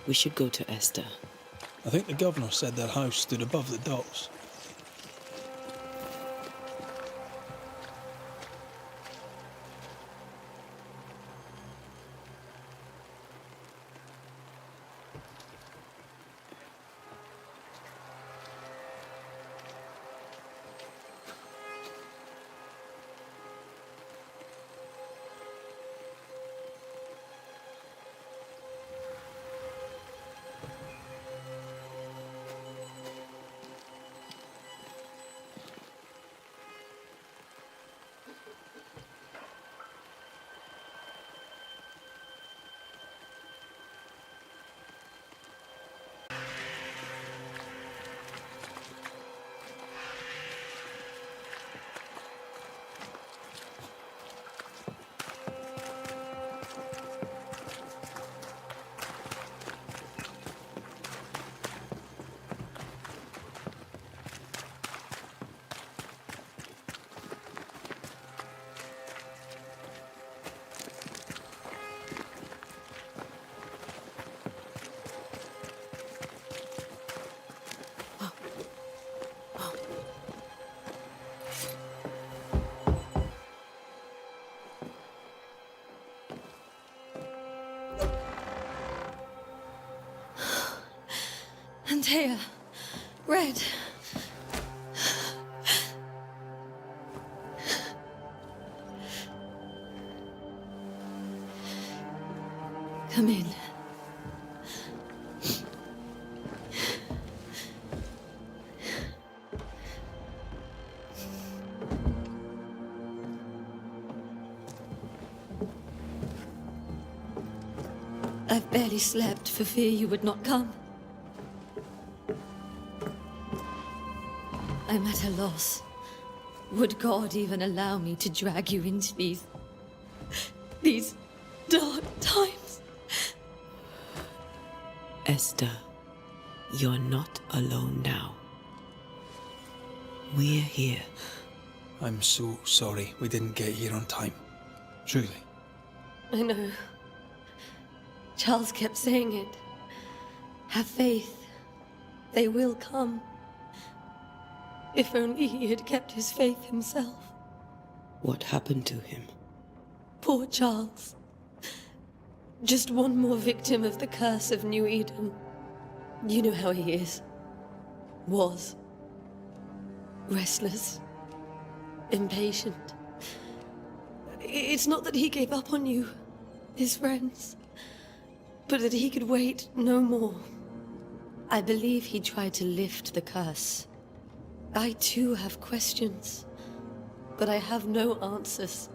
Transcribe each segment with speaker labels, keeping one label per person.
Speaker 1: We should go to Esther.
Speaker 2: I think the governor said their house stood above the docks.
Speaker 3: Antea, Red. Come in. I've barely slept for fear you would not come. I'm at a loss. Would God even allow me to drag you into these dark times?
Speaker 1: Esther, you're not alone now. We're here.
Speaker 2: I'm so sorry we didn't get here on time. Truly.
Speaker 3: I know. Charles kept saying it. Have faith. They will come. If only he had kept his faith himself.
Speaker 1: What happened to him?
Speaker 3: Poor Charles. Just one more victim of the curse of New Eden. You know how he is. Was. Restless. Impatient. It's not that he gave up on you, his friends, but that he could wait no more. I believe he tried to lift the curse. I too have questions, but I have no answers.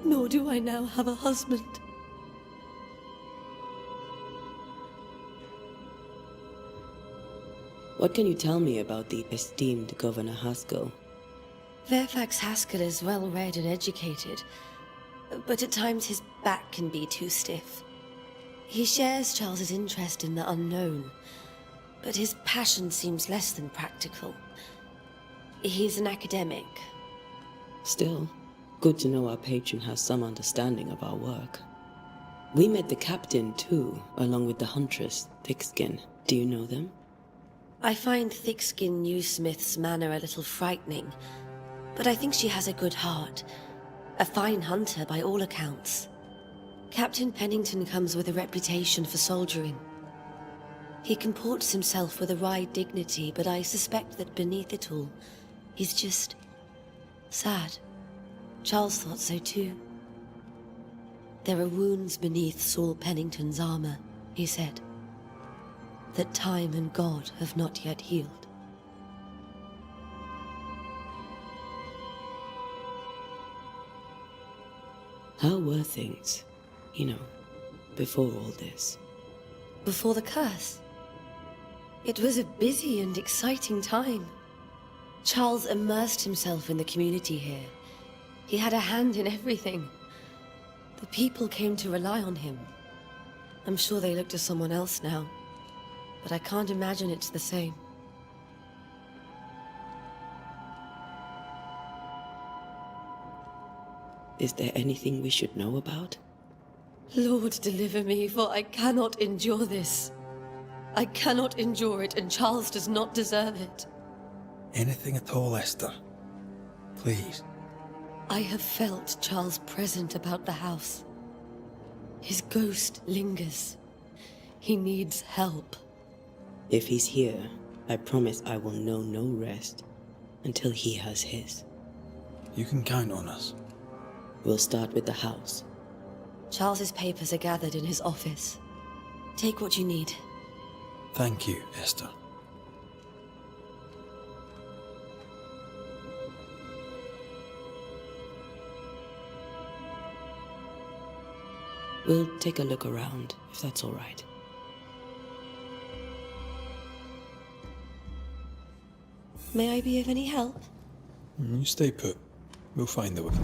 Speaker 3: Nor do I now have a husband.
Speaker 1: What can you tell me about the esteemed Governor Haskell?
Speaker 3: Fairfax Haskell is well-read and educated, but at times his back can be too stiff. He shares Charles's interest in the unknown, but his passion seems less than practical. He's an academic.
Speaker 1: Still, good to know our patron has some understanding of our work. We met the captain too, along with the huntress, Thickskin. Do you know them?
Speaker 3: I find Thickskin Newsmith's manner a little frightening, but I think she has a good heart. A fine hunter by all accounts. Captain Pennington comes with a reputation for soldiering. He comports himself with a wry dignity, but I suspect that beneath it all, he's just sad. Charles thought so too. There are wounds beneath Saul Pennington's armor, he said, that time and God have not yet healed.
Speaker 1: How were things, before all this?
Speaker 3: Before the curse? It was a busy and exciting time. Charles immersed himself in the community here. He had a hand in everything. The people came to rely on him. I'm sure they look to someone else now, but I can't imagine it's the same.
Speaker 1: Is there anything we should know about?
Speaker 3: Lord, deliver me, for I cannot endure this. I cannot endure it, and Charles does not deserve it.
Speaker 2: Anything at all, Esther. Please.
Speaker 3: I have felt Charles' present about the house. His ghost lingers. He needs help.
Speaker 1: If he's here, I promise I will know no rest until he has his.
Speaker 2: You can count on us.
Speaker 1: We'll start with the house.
Speaker 3: Charles's papers are gathered in his office. Take what you need.
Speaker 2: Thank you, Esther.
Speaker 1: We'll take a look around, if that's all right.
Speaker 3: May I be of any help?
Speaker 2: You stay put. We'll find the way.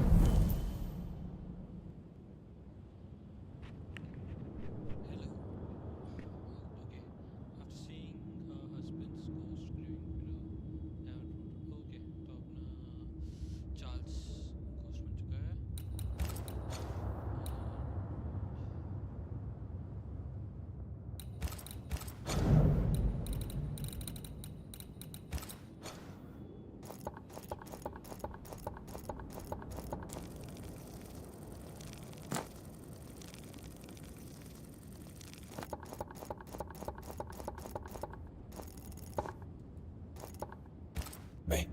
Speaker 2: Wait.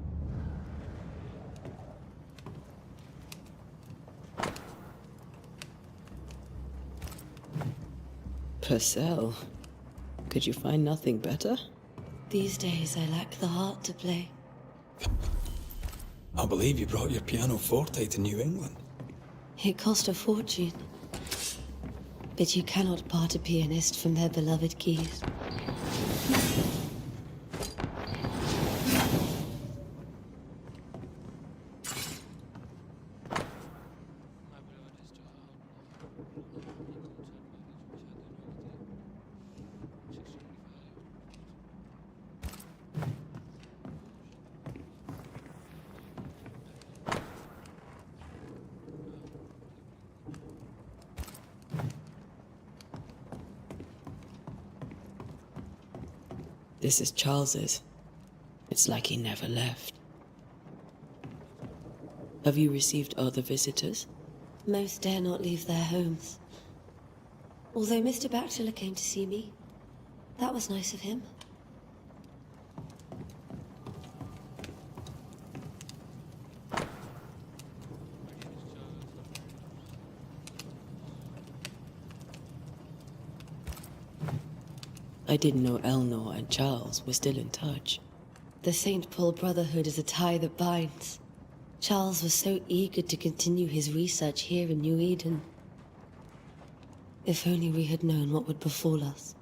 Speaker 1: Purcell, could you find nothing better?
Speaker 3: These days I lack the heart to play.
Speaker 2: I believe you brought your pianoforte to New England.
Speaker 3: It cost a fortune. But you cannot part a pianist from their beloved keys.
Speaker 1: This is Charles's. It's like he never left. Have you received other visitors?
Speaker 3: Most dare not leave their homes. Although Mr. Bachelor came to see me. That was nice of him.
Speaker 1: I didn't know Eleanor and Charles were still in touch.
Speaker 3: The St. Paul Brotherhood is a tie that binds. Charles was so eager to continue his research here in New Eden. If only we had known what would befall us.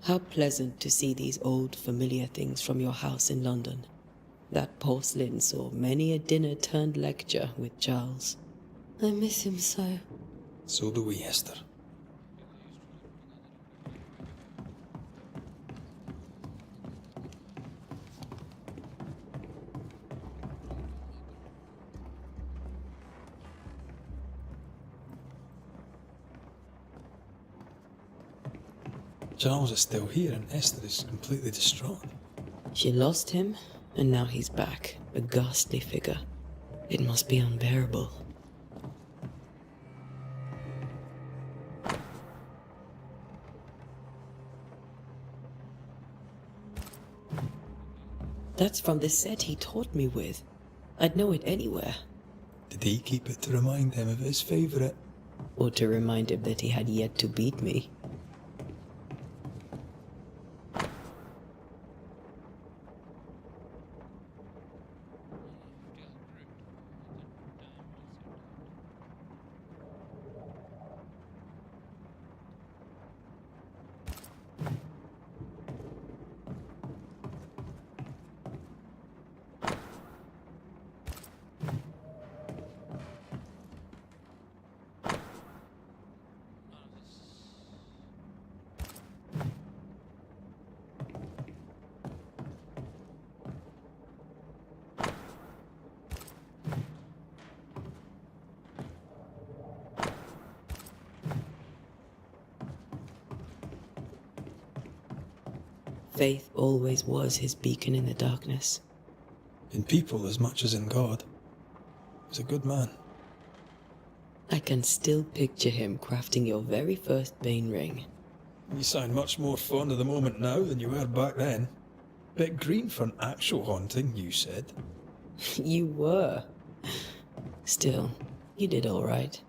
Speaker 1: How pleasant to see these old, familiar things from your house in London. That porcelain saw many a dinner-turned-lecture with Charles.
Speaker 3: I miss him so.
Speaker 2: So do we, Esther. Charles is still here and Esther is completely distraught.
Speaker 1: She lost him, and now he's back, a ghastly figure. It must be unbearable. That's from the set he taught me with. I'd know it anywhere.
Speaker 2: Did he keep it to remind him of his favourite?
Speaker 1: Or to remind him that he had yet to beat me. Faith always was his beacon in the darkness.
Speaker 2: In people as much as in God. He's a good man.
Speaker 1: I can still picture him crafting your very first Bane ring.
Speaker 2: You sound much more fond of the moment now than you were back then. Bit green for an actual haunting, you said.
Speaker 1: You were. Still, you did all right.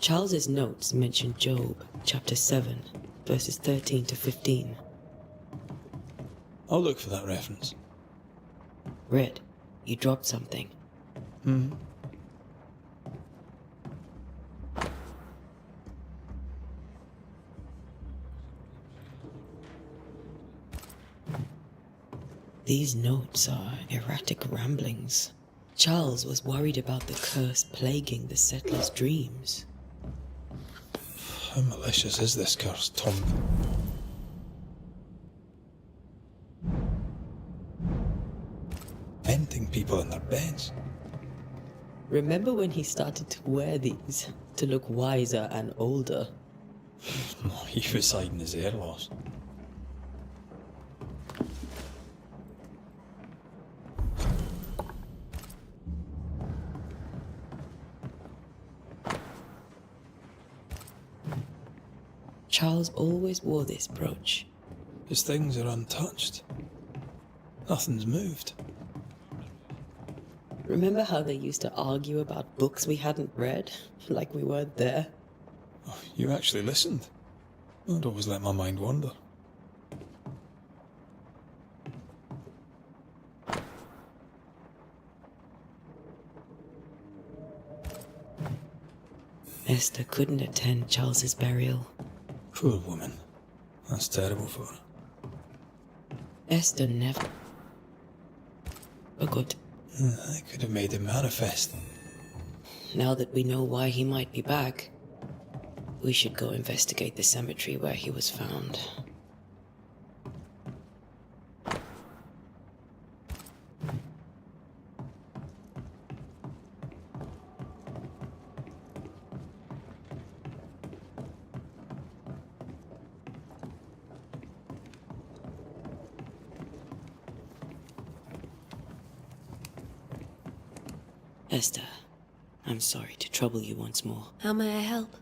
Speaker 1: Charles's notes mention Job, chapter 7, verses 13 to 15.
Speaker 2: I'll look for that reference.
Speaker 1: Red, you dropped something. These notes are erratic ramblings. Charles was worried about the curse plaguing the settlers' dreams.
Speaker 2: How malicious is this curse, Tom? Venting people in their beds.
Speaker 1: Remember when he started to wear these to look wiser and older?
Speaker 2: He was hiding his hair loss.
Speaker 1: Charles always wore this brooch.
Speaker 2: His things are untouched. Nothing's moved.
Speaker 1: Remember how they used to argue about books we hadn't read, like we weren't there?
Speaker 2: Oh, you actually listened. I'd always let my mind wander.
Speaker 1: Esther couldn't attend Charles's burial.
Speaker 2: Poor woman. That's terrible for her.
Speaker 1: Esther never forgot.
Speaker 2: I could have made him manifest.
Speaker 1: Now that we know why he might be back, we should go investigate the cemetery where he was found. Esther, I'm sorry to trouble you once more.
Speaker 3: How may I help?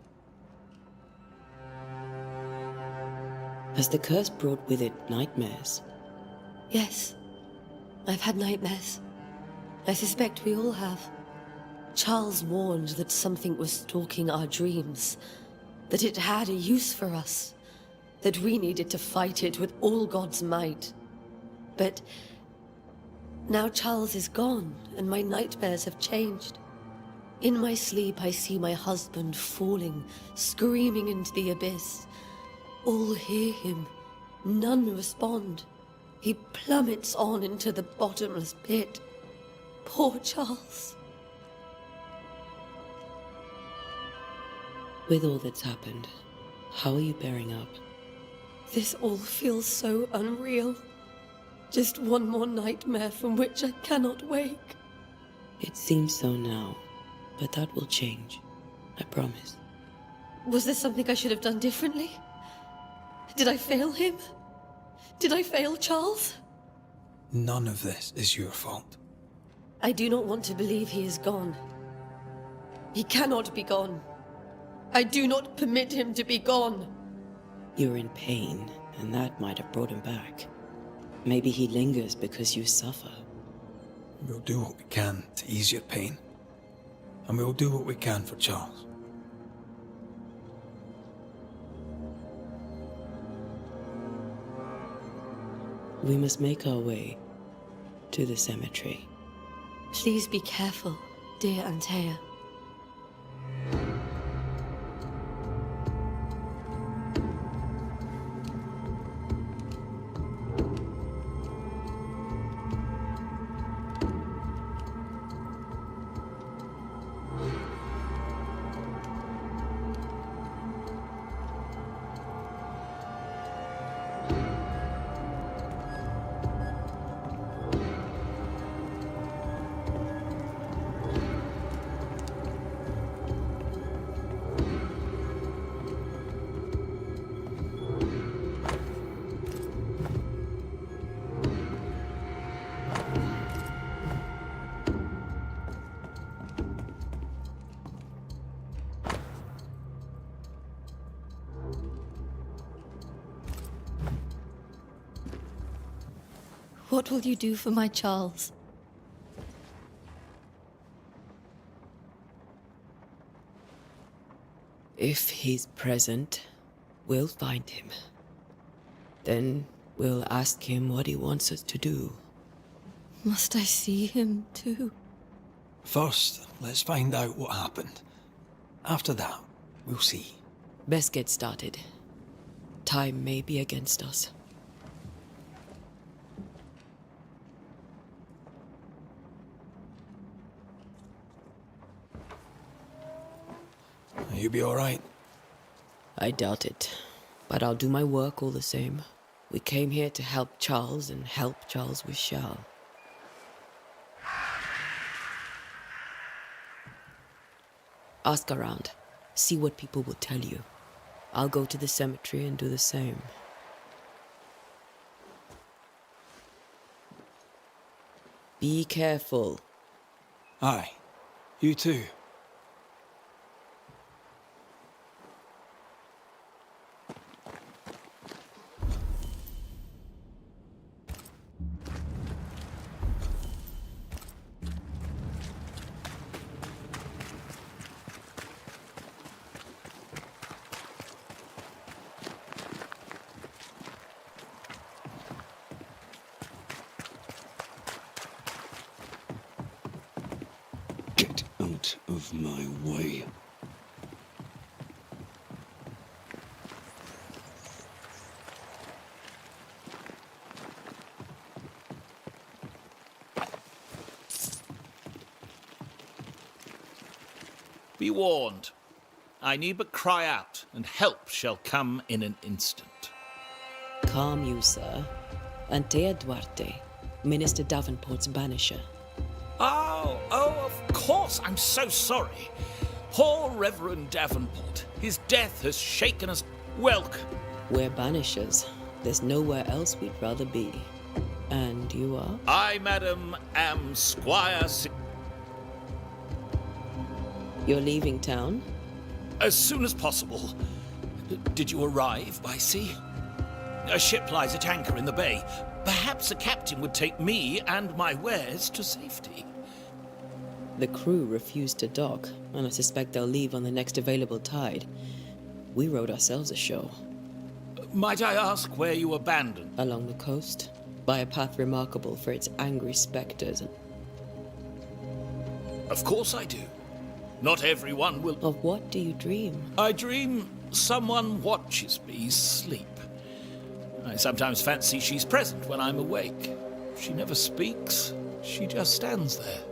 Speaker 1: Has the curse brought with it nightmares?
Speaker 3: Yes. I've had nightmares. I suspect we all have. Charles warned that something was stalking our dreams, that it had a use for us, that we needed to fight it with all God's might. But now Charles is gone, and my nightmares have changed. In my sleep, I see my husband falling, screaming into the abyss. All hear him. None respond. He plummets on into the bottomless pit. Poor Charles.
Speaker 1: With all that's happened, how are you bearing up?
Speaker 3: This all feels so unreal. Just one more nightmare from which I cannot wake.
Speaker 1: It seems so now, but that will change. I promise.
Speaker 3: Was there something I should have done differently? Did I fail him? Did I fail Charles?
Speaker 2: None of this is your fault.
Speaker 3: I do not want to believe he is gone. He cannot be gone. I do not permit him to be gone.
Speaker 1: You're in pain, and that might have brought him back. Maybe he lingers because you suffer.
Speaker 2: We'll do what we can to ease your pain. And we'll do what we can for Charles.
Speaker 1: We must make our way to the cemetery.
Speaker 3: Please be careful, dear Antea.
Speaker 4: What will you do for my Charles?
Speaker 1: If he's present, we'll find him. Then we'll ask him what he wants us to do.
Speaker 4: Must I see him too?
Speaker 5: First, let's find out what happened. After that, we'll see.
Speaker 1: Best get started. Time may be against us.
Speaker 5: You be alright?
Speaker 1: I doubt it, but I'll do my work all the same. We came here to help Charles, and help Charles we shall. Ask around. See what people will tell you. I'll go to the cemetery and do the same. Be careful.
Speaker 5: Aye. You too.
Speaker 6: Get out of my way.
Speaker 7: Be warned. I need but cry out, and help shall come in an instant.
Speaker 1: Calm you, sir. Antea Duarte, Minister Davenport's banisher.
Speaker 7: Oh, of course. I'm so sorry. Poor Reverend Davenport. His death has shaken us. Welcome.
Speaker 1: We're banishers. There's nowhere else we'd rather be. And you are?
Speaker 7: I, madam, am Squire
Speaker 1: You're leaving town?
Speaker 7: As soon as possible. Did you arrive by sea? A ship lies at anchor in the bay. Perhaps the captain would take me and my wares to safety.
Speaker 1: The crew refused to dock, and I suspect they'll leave on the next available tide. We rode ourselves ashore.
Speaker 7: Might I ask where you abandoned?
Speaker 1: Along the coast, by a path remarkable for its angry specters.
Speaker 7: Of course I do. Not everyone will.
Speaker 1: Of what do you dream?
Speaker 7: I dream someone watches me sleep. I sometimes fancy she's present when I'm awake. She never speaks. She just stands there,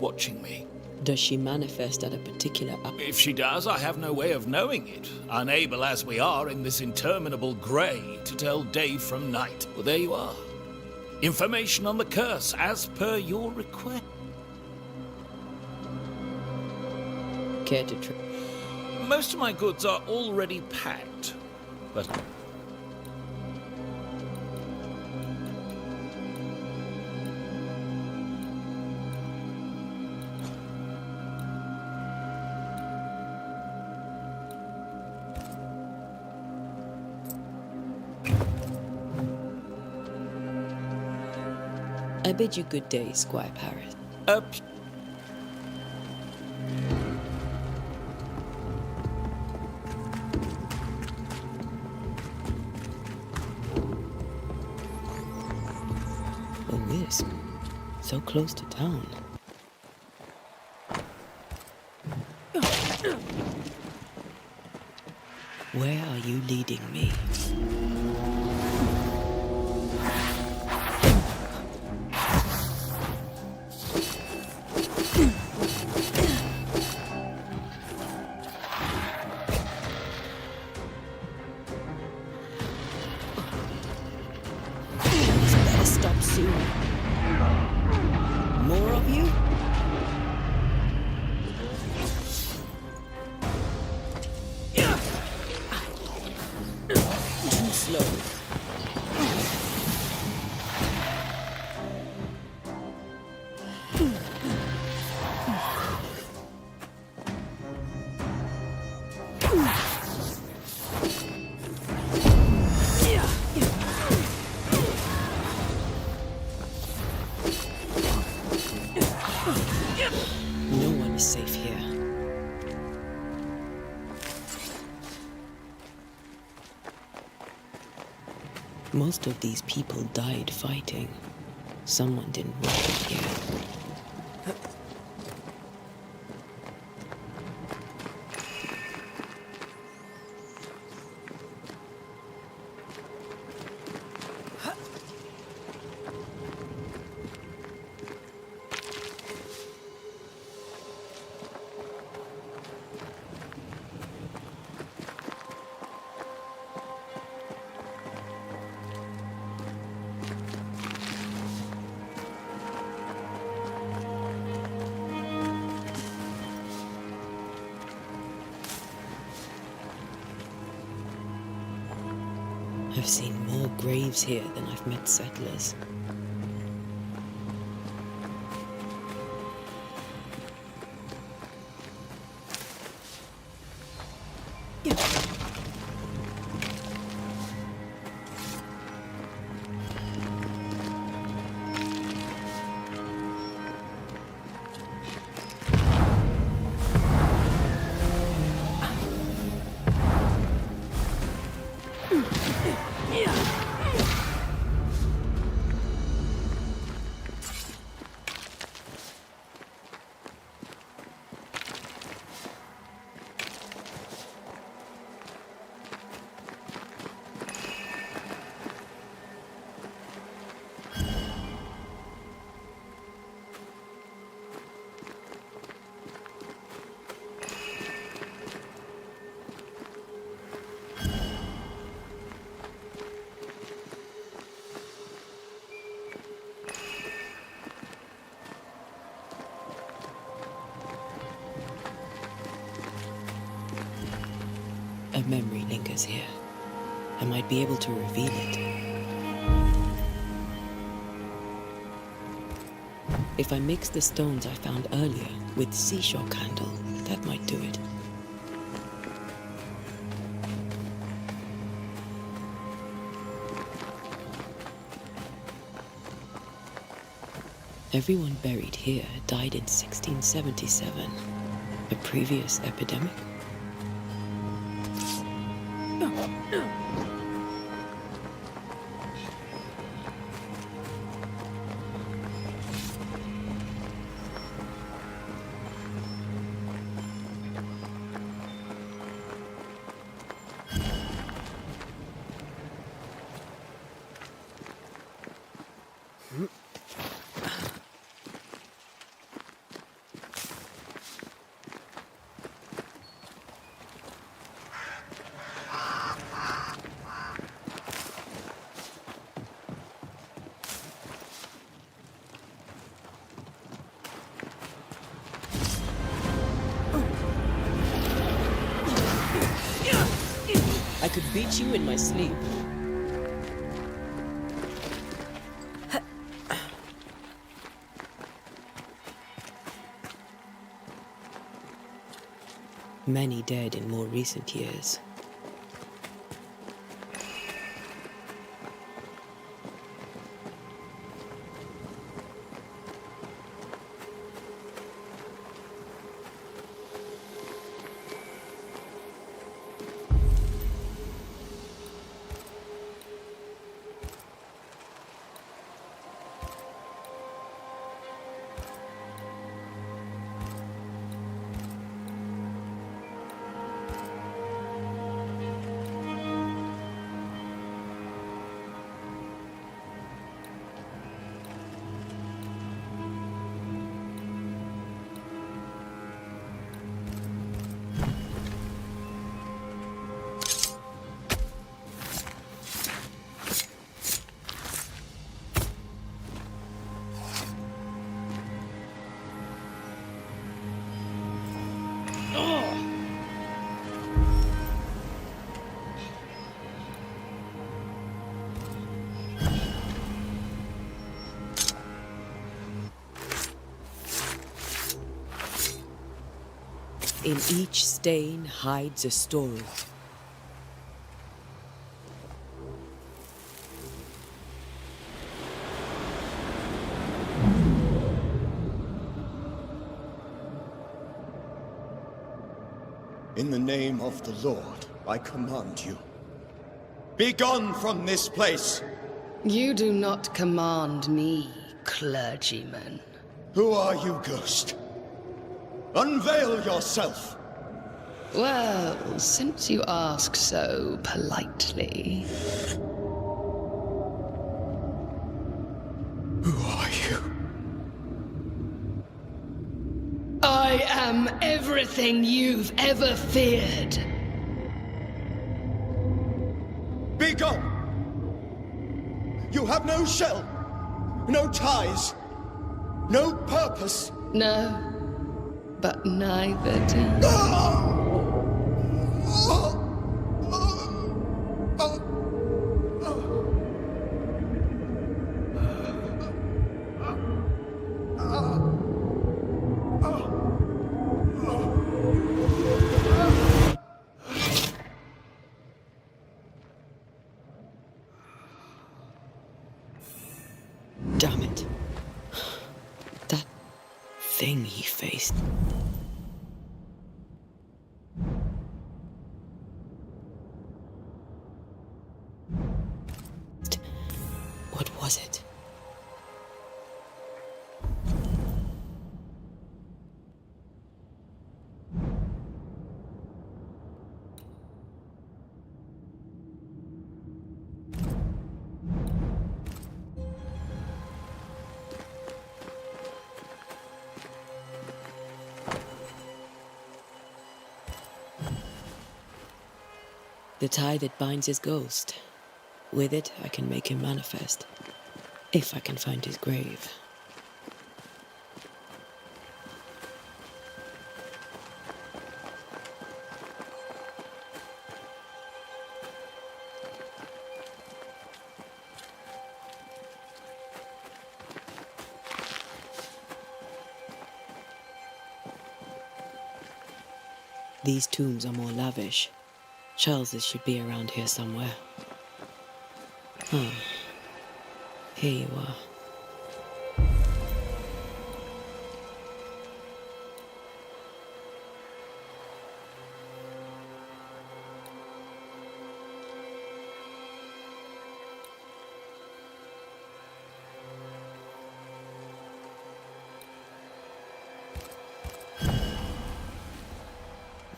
Speaker 7: watching me.
Speaker 1: Does she manifest at a particular hour?
Speaker 7: If she does, I have no way of knowing it, unable as we are in this interminable grey to tell day from night. Well, there you are. Information on the curse, as per your request.
Speaker 1: Care to try?
Speaker 7: Most of my goods are already packed, but...
Speaker 1: I bid you good day, Squire Paris. A wisp. So close to town. Where are you leading me? Better stop soon. More of you? Too slow. No one is safe here. Most of these people died fighting. Someone didn't want it here. I've seen more graves here than I've met settlers. A memory lingers here. I might be able to reveal it. If I mix the stones I found earlier with seashore candle, that might do it. Everyone buried here died in 1677. A previous epidemic? I could beat you in my sleep. Many dead in more recent years. In each stain hides a story.
Speaker 8: In the name of the Lord, I command you. Be gone from this place!
Speaker 9: You do not command me, clergyman.
Speaker 8: Who are you, ghost? Unveil yourself!
Speaker 9: Well, since you ask so politely...
Speaker 8: Who are you?
Speaker 9: I am everything you've ever feared.
Speaker 8: Be gone! You have no shell, no ties, no purpose.
Speaker 9: No, but neither do you.
Speaker 1: Damn it. That thing he faced. What was it? The tie that binds his ghost. With it, I can make him manifest. If I can find his grave. These tombs are more lavish. Charles's should be around here somewhere. Here you are.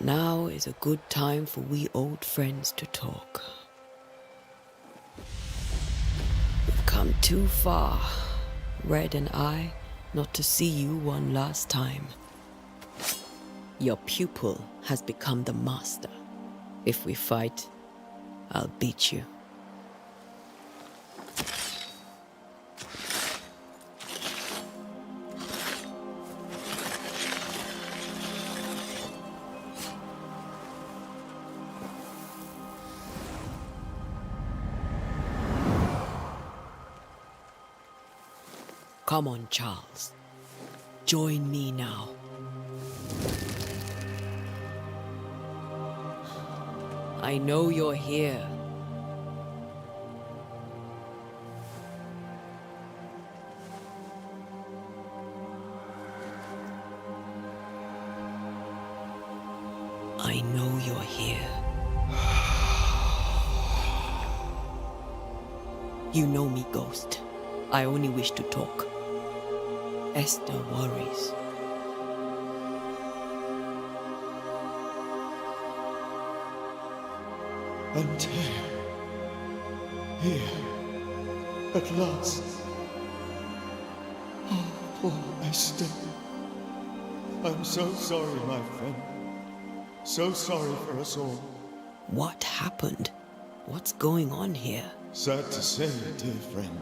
Speaker 1: Now is a good time for we old friends to talk. We've come too far, Red and I, not to see you one last time. Your pupil has become the master. If we fight, I'll beat you. Come on, Charles. Join me now. I know you're here. I know you're here. You know me, Ghost. I only wish to talk. Esther worries.
Speaker 8: Until here, at last. Oh, poor Esther. I'm so sorry, my friend. So sorry for us all.
Speaker 1: What happened? What's going on here?
Speaker 8: Sad to say, dear friend.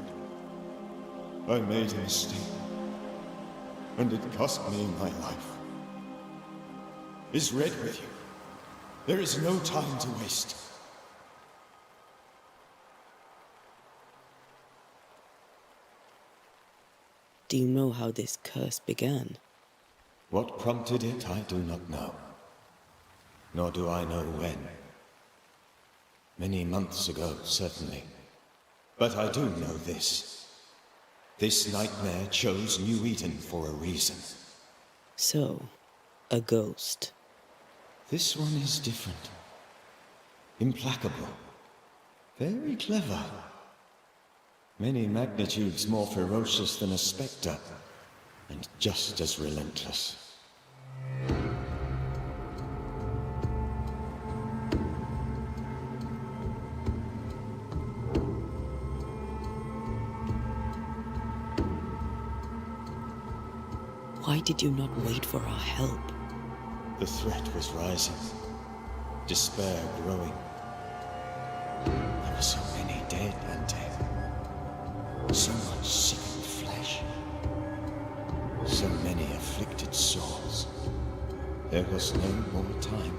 Speaker 8: I made a mistake. And it cost me my life. Is Red with you? There is no time to waste.
Speaker 1: Do you know how this curse began?
Speaker 8: What prompted it, I do not know. Nor do I know when. Many months ago, certainly. But I do know this. This nightmare chose New Eden for a reason.
Speaker 1: So, a ghost.
Speaker 8: This one is different. Implacable. Very clever. Many magnitudes more ferocious than a spectre, and just as relentless.
Speaker 1: Why did you not wait for our help?
Speaker 8: The threat was rising. Despair growing. There were so many dead and dead. So much sickened flesh. So many afflicted souls. There was no more time.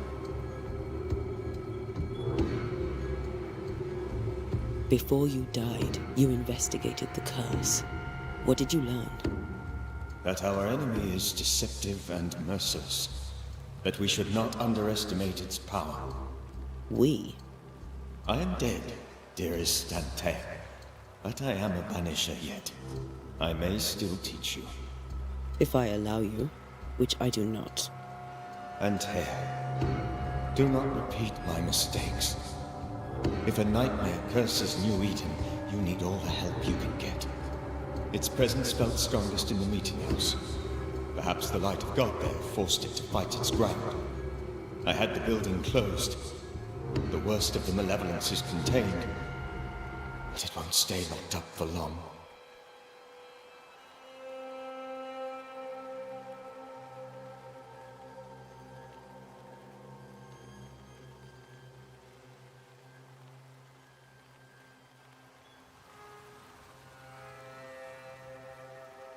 Speaker 1: Before you died, you investigated the curse. What did you learn?
Speaker 8: That our enemy is deceptive and merciless. That we should not underestimate its power.
Speaker 1: We?
Speaker 8: I am dead, dearest Dante. But I am a Banisher yet. I may still teach you.
Speaker 1: If I allow you, which I do not.
Speaker 8: Ante, do not repeat my mistakes. If a nightmare curses New Eden, you need all the help you can get. Its presence felt strongest in the meeting house. Perhaps the light of God there forced it to fight its ground. I had the building closed. The worst of the malevolence is contained, but it won't stay locked up for long.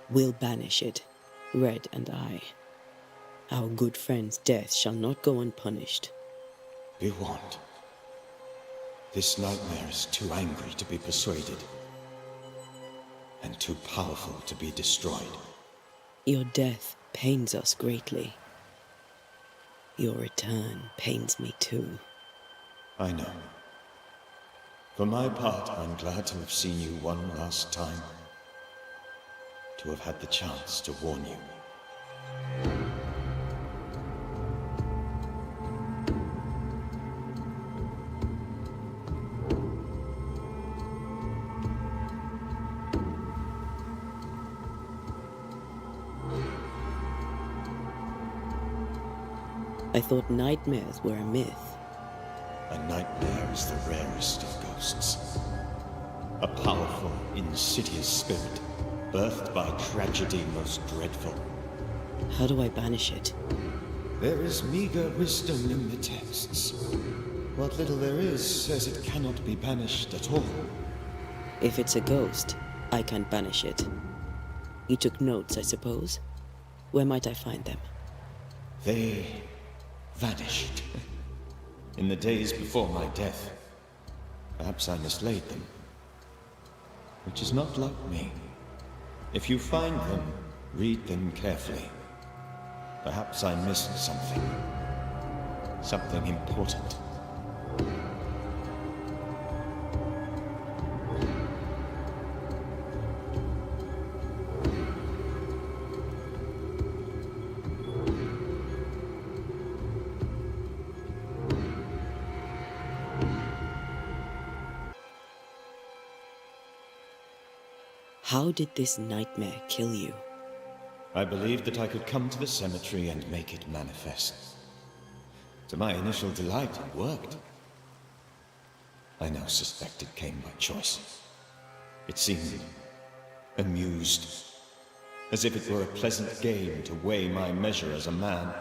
Speaker 1: We'll banish it, Red and I. Our good friend's death shall not go unpunished.
Speaker 8: Be warned. This nightmare is too angry to be persuaded, and too powerful to be destroyed.
Speaker 1: Your death pains us greatly. Your return pains me too.
Speaker 8: I know. For my part, I'm glad to have seen you one last time. To have had the chance to warn you.
Speaker 1: I thought nightmares were a myth.
Speaker 8: A nightmare is the rarest of ghosts. A powerful, insidious spirit, birthed by tragedy most dreadful.
Speaker 1: How do I banish it?
Speaker 8: There is meager wisdom in the texts. What little there is says it cannot be banished at all.
Speaker 1: If it's a ghost, I can't banish it. You took notes, I suppose? Where might I find them?
Speaker 8: They vanished. In the days before my death. Perhaps I mislaid them. Which is not like me. If you find them, read them carefully. Perhaps I missed something. Something important.
Speaker 1: How did this nightmare kill you?
Speaker 8: I believed that I could come to the cemetery and make it manifest. To my initial delight, it worked. I now suspect it came by choice. It seemed amused, as if it were a pleasant game to weigh my measure as a man.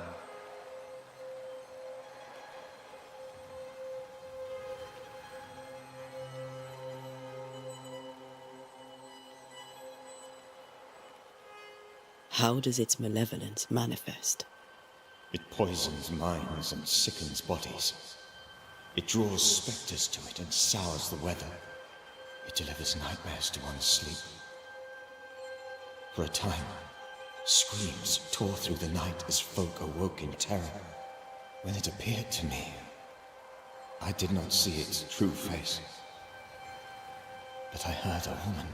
Speaker 1: How does its malevolence manifest?
Speaker 8: It poisons minds and sickens bodies. It draws specters to it and sours the weather. It delivers nightmares to one's sleep. For a time, screams tore through the night as folk awoke in terror. When it appeared to me, I did not see its true face. But I heard a woman.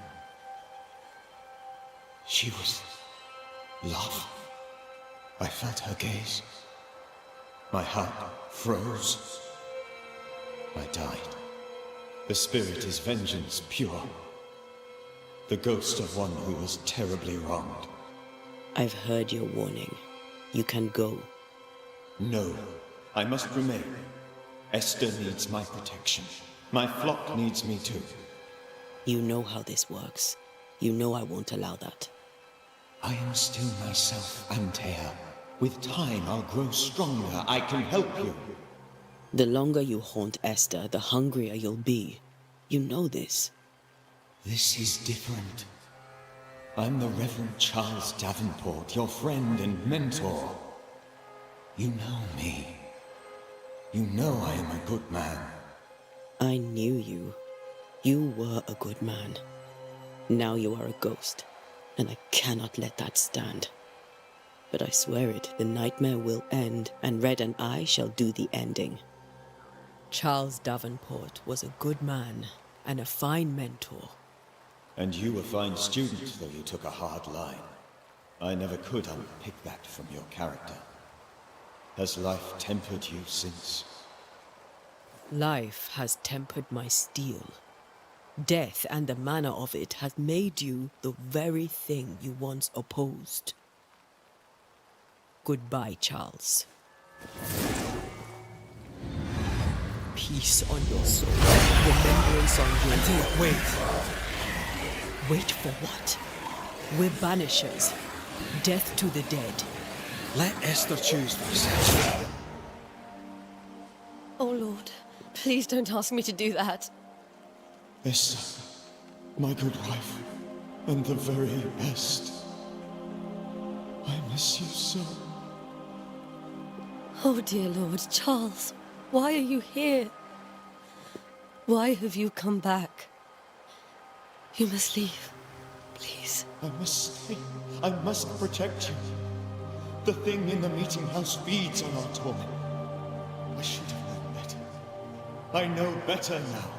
Speaker 8: She was love. I felt her gaze. My heart froze. I died. The spirit is vengeance pure. The ghost of one who was terribly wronged.
Speaker 1: I've heard your warning. You can go.
Speaker 8: No, I must remain. Esther needs my protection. My flock needs me too.
Speaker 1: You know how this works. You know I won't allow that.
Speaker 8: I am still myself, Antea. With time, I'll grow stronger. I can help you.
Speaker 1: The longer you haunt Esther, the hungrier you'll be. You know this.
Speaker 8: This is different. I'm the Reverend Charles Davenport, your friend and mentor. You know me. You know I am a good man.
Speaker 1: I knew you. You were a good man. Now you are a ghost, and I cannot let that stand. But I swear it, the nightmare will end, and Red and I shall do the ending. Charles Davenport was a good man and a fine mentor.
Speaker 8: And you a fine student, though you took a hard line. I never could unpick that from your character. Has life tempered you since?
Speaker 1: Life has tempered my steel. Death and the manner of it has made you the very thing you once opposed. Goodbye, Charles. Peace on your soul. Remembrance on your soul.
Speaker 5: Wait.
Speaker 1: Wait for what? We're banishers. Death to the dead.
Speaker 5: Let Esther choose for herself.
Speaker 4: Oh, Lord. Please don't ask me to do that.
Speaker 8: Esther, my good wife, and the very best. I miss you so.
Speaker 4: Oh, dear Lord. Charles, why are you here? Why have you come back? You must leave. Please.
Speaker 8: I must stay. I must protect you. The thing in the meeting house feeds on our torment. I should have known better. I know better now.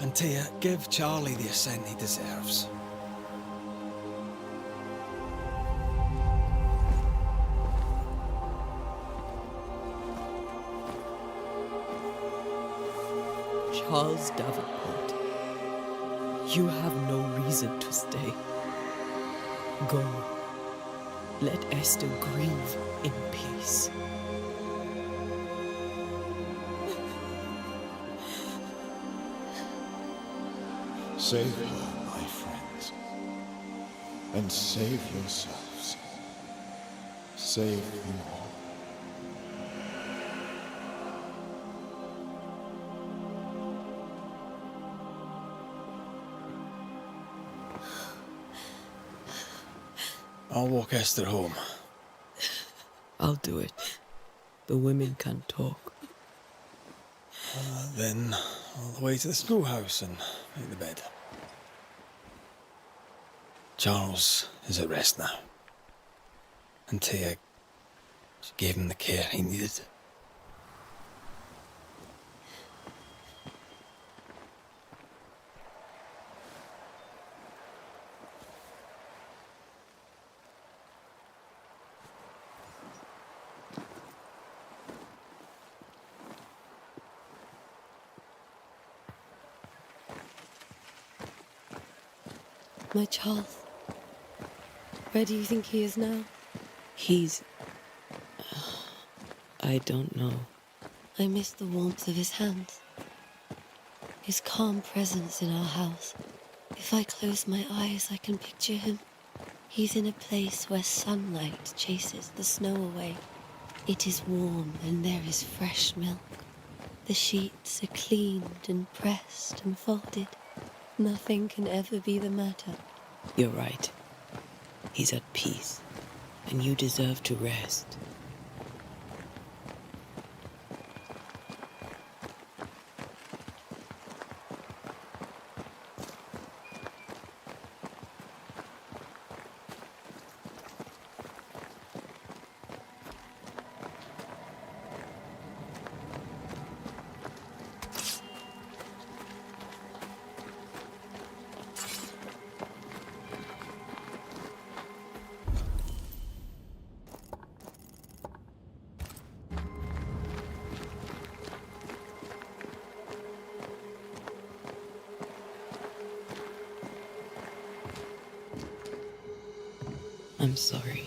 Speaker 5: Antea, give Charlie the ascent he deserves.
Speaker 1: Charles Davenport, you have no reason to stay. Go. Let Esther grieve in peace.
Speaker 8: Save her, my friends. And save yourselves. Save them all.
Speaker 5: I'll walk Esther home.
Speaker 1: I'll do it. The women can talk.
Speaker 5: Then all the way to the schoolhouse and make the bed. Charles is at rest now. Antea, she gave him the care he needed.
Speaker 4: My Charles. Where do you think he is now?
Speaker 1: He's... I don't know.
Speaker 3: I miss the warmth of his hands. His calm presence in our house. If I close my eyes, I can picture him. He's in a place where sunlight chases the snow away. It is warm and there is fresh milk. The sheets are cleaned and pressed and folded. Nothing can ever be the matter.
Speaker 1: You're right. He's at peace, and you deserve to rest. I'm sorry.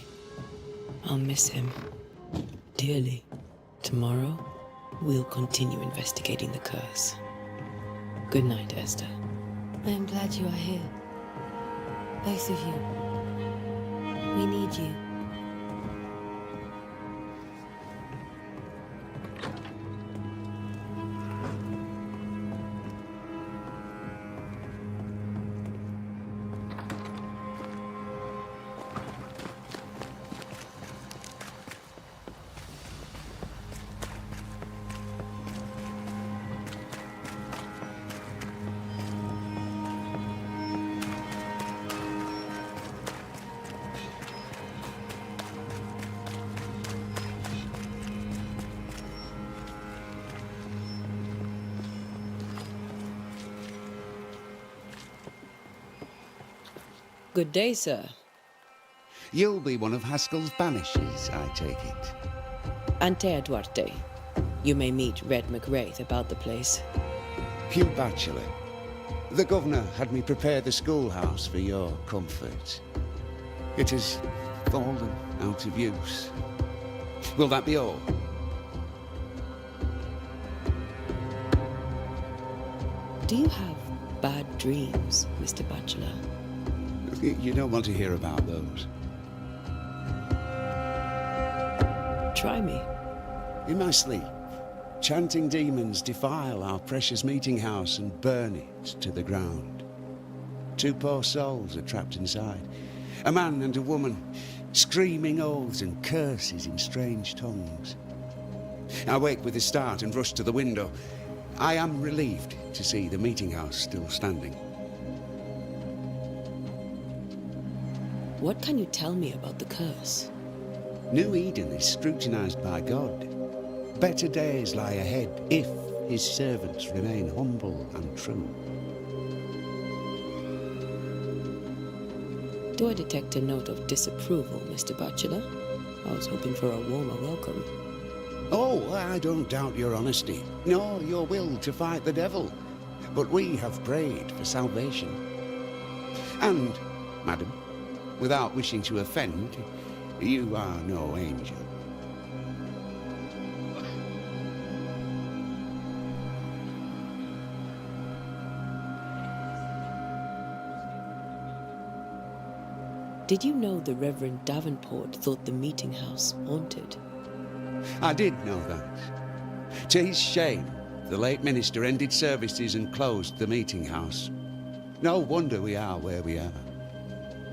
Speaker 1: I'll miss him dearly. Tomorrow, we'll continue investigating the curse. Good night, Esther.
Speaker 3: I am glad you are here. Both of you. We need you.
Speaker 1: Good day, sir.
Speaker 6: You'll be one of Haskell's Banishers, I take it.
Speaker 1: Antea Duarte. You may meet Red McWraith about the place.
Speaker 6: Hugh Batchelor. The governor had me prepare the schoolhouse for your comfort. It has fallen out of use. Will that be all?
Speaker 1: Do you have bad dreams, Mr. Batchelor?
Speaker 6: You don't want to hear about those.
Speaker 1: Try me.
Speaker 6: In my sleep, chanting demons defile our precious meeting house and burn it to the ground. 2 poor souls are trapped inside. A man and a woman, screaming oaths and curses in strange tongues. I wake with a start and rush to the window. I am relieved to see the meeting house still standing.
Speaker 1: What can you tell me about the curse?
Speaker 6: New Eden is scrutinized by God. Better days lie ahead if his servants remain humble and true.
Speaker 1: Do I detect a note of disapproval, Mr. Batchelor? I was hoping for a warmer welcome.
Speaker 6: Oh, I don't doubt your honesty, nor your will to fight the devil. But we have prayed for salvation. And, madam, without wishing to offend, you are no angel.
Speaker 1: Did you know the Reverend Davenport thought the meeting house haunted?
Speaker 6: I did know that. To his shame, the late minister ended services and closed the meeting house. No wonder we are where we are.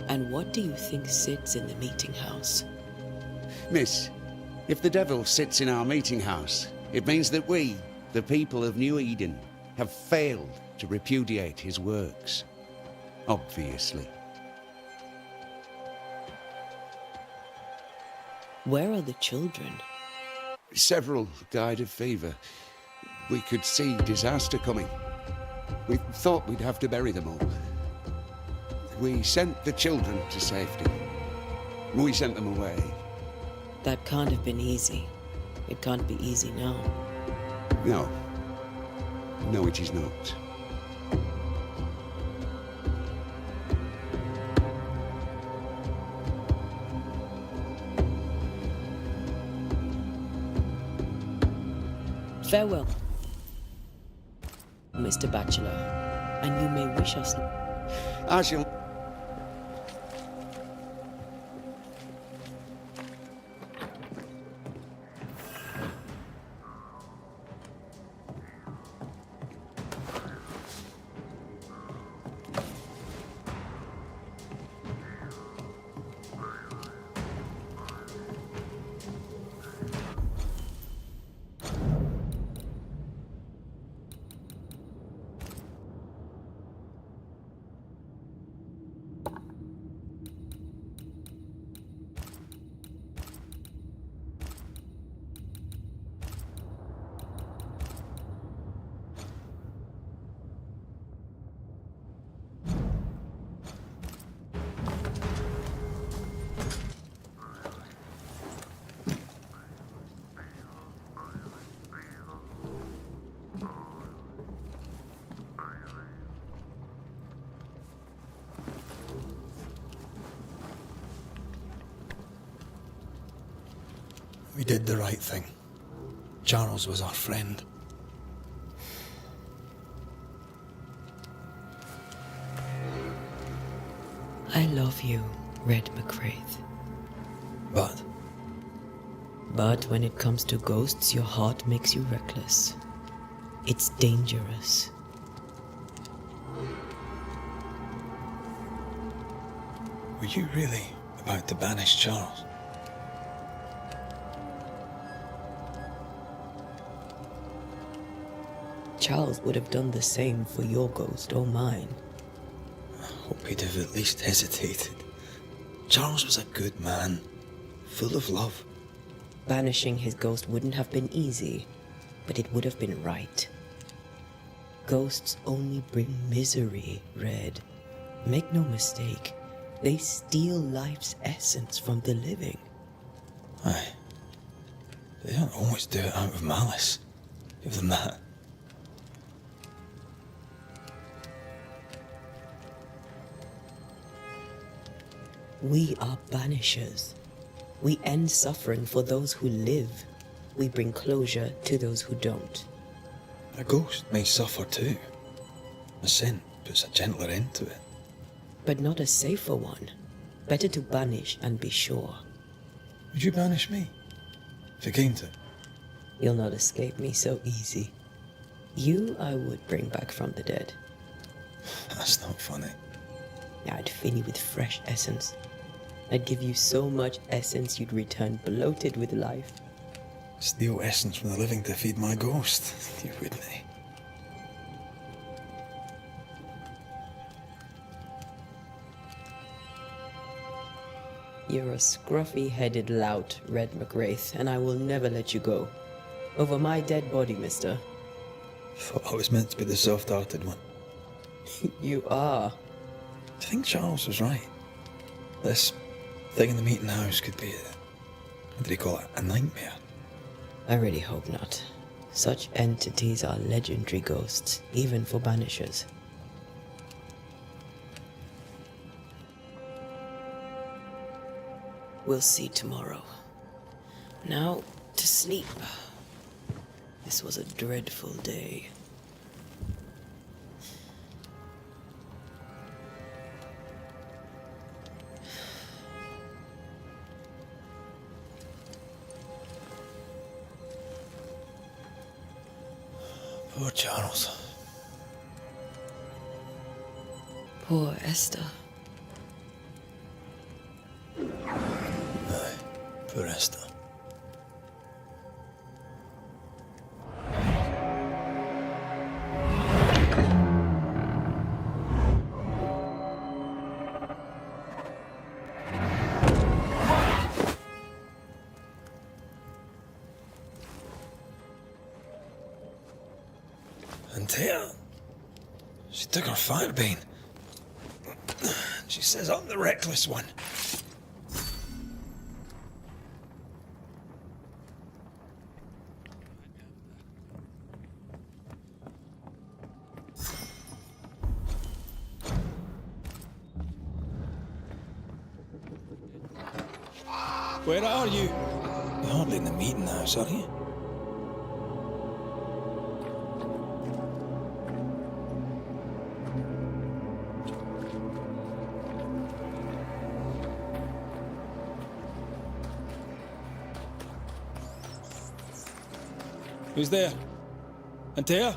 Speaker 1: And what do you think sits in the meeting house?
Speaker 6: Miss, if the devil sits in our meeting house, it means that we, the people of New Eden, have failed to repudiate his works. Obviously.
Speaker 1: Where are the children?
Speaker 6: Several died of fever. We could see disaster coming. We thought we'd have to bury them all. We sent the children to safety. We sent them away.
Speaker 1: That can't have been easy. It can't be easy now.
Speaker 6: No. No, it is not.
Speaker 1: Farewell, Mr. Batchelor, and you may wish us...
Speaker 6: I shall...
Speaker 5: We did the right thing. Charles was our friend.
Speaker 1: I love you, Red McCraith.
Speaker 5: But
Speaker 1: But when it comes to ghosts, your heart makes you reckless. It's dangerous.
Speaker 5: were you really about to banish Charles?
Speaker 1: Charles would have done the same for your ghost or mine.
Speaker 5: I hope he'd have at least hesitated. Charles was a good man, full of love.
Speaker 1: Banishing his ghost wouldn't have been easy, but it would have been right. Ghosts only bring misery, Red. Make no mistake, they steal life's essence from the living.
Speaker 5: Aye. They don't always do it out of malice. Give them that.
Speaker 1: We are banishers. We end suffering for those who live. We bring closure to those who don't.
Speaker 5: A ghost may suffer too. A sin puts a gentler end to it.
Speaker 1: But not a safer one. Better to banish and be sure.
Speaker 5: Would you banish me? If it came to it?
Speaker 1: You'll not escape me so easy. You I would bring back from the dead.
Speaker 5: That's not funny.
Speaker 1: I'd fill you with fresh essence. I'd give you so much essence you'd return bloated with life.
Speaker 5: Steal essence from the living to feed my ghost. You wouldn't, eh?
Speaker 1: You're a scruffy-headed lout, Red McWraith, and I will never let you go. Over my dead body, mister.
Speaker 5: Thought I was meant to be the soft-hearted one.
Speaker 1: You are.
Speaker 5: I think Charles was right. This thing in the meeting house could be what did he call it? A nightmare?
Speaker 1: I really hope not. Such entities are legendary ghosts, even for banishers. We'll see tomorrow. Now, to sleep. This was a dreadful day.
Speaker 5: Poor Charles.
Speaker 1: Poor Esther.
Speaker 5: Aye, poor Esther. And Tia, she took her firebane. She says I'm the reckless one.
Speaker 2: Where are you?
Speaker 5: You're hardly in the meeting house, are you?
Speaker 2: Who's there? Antea?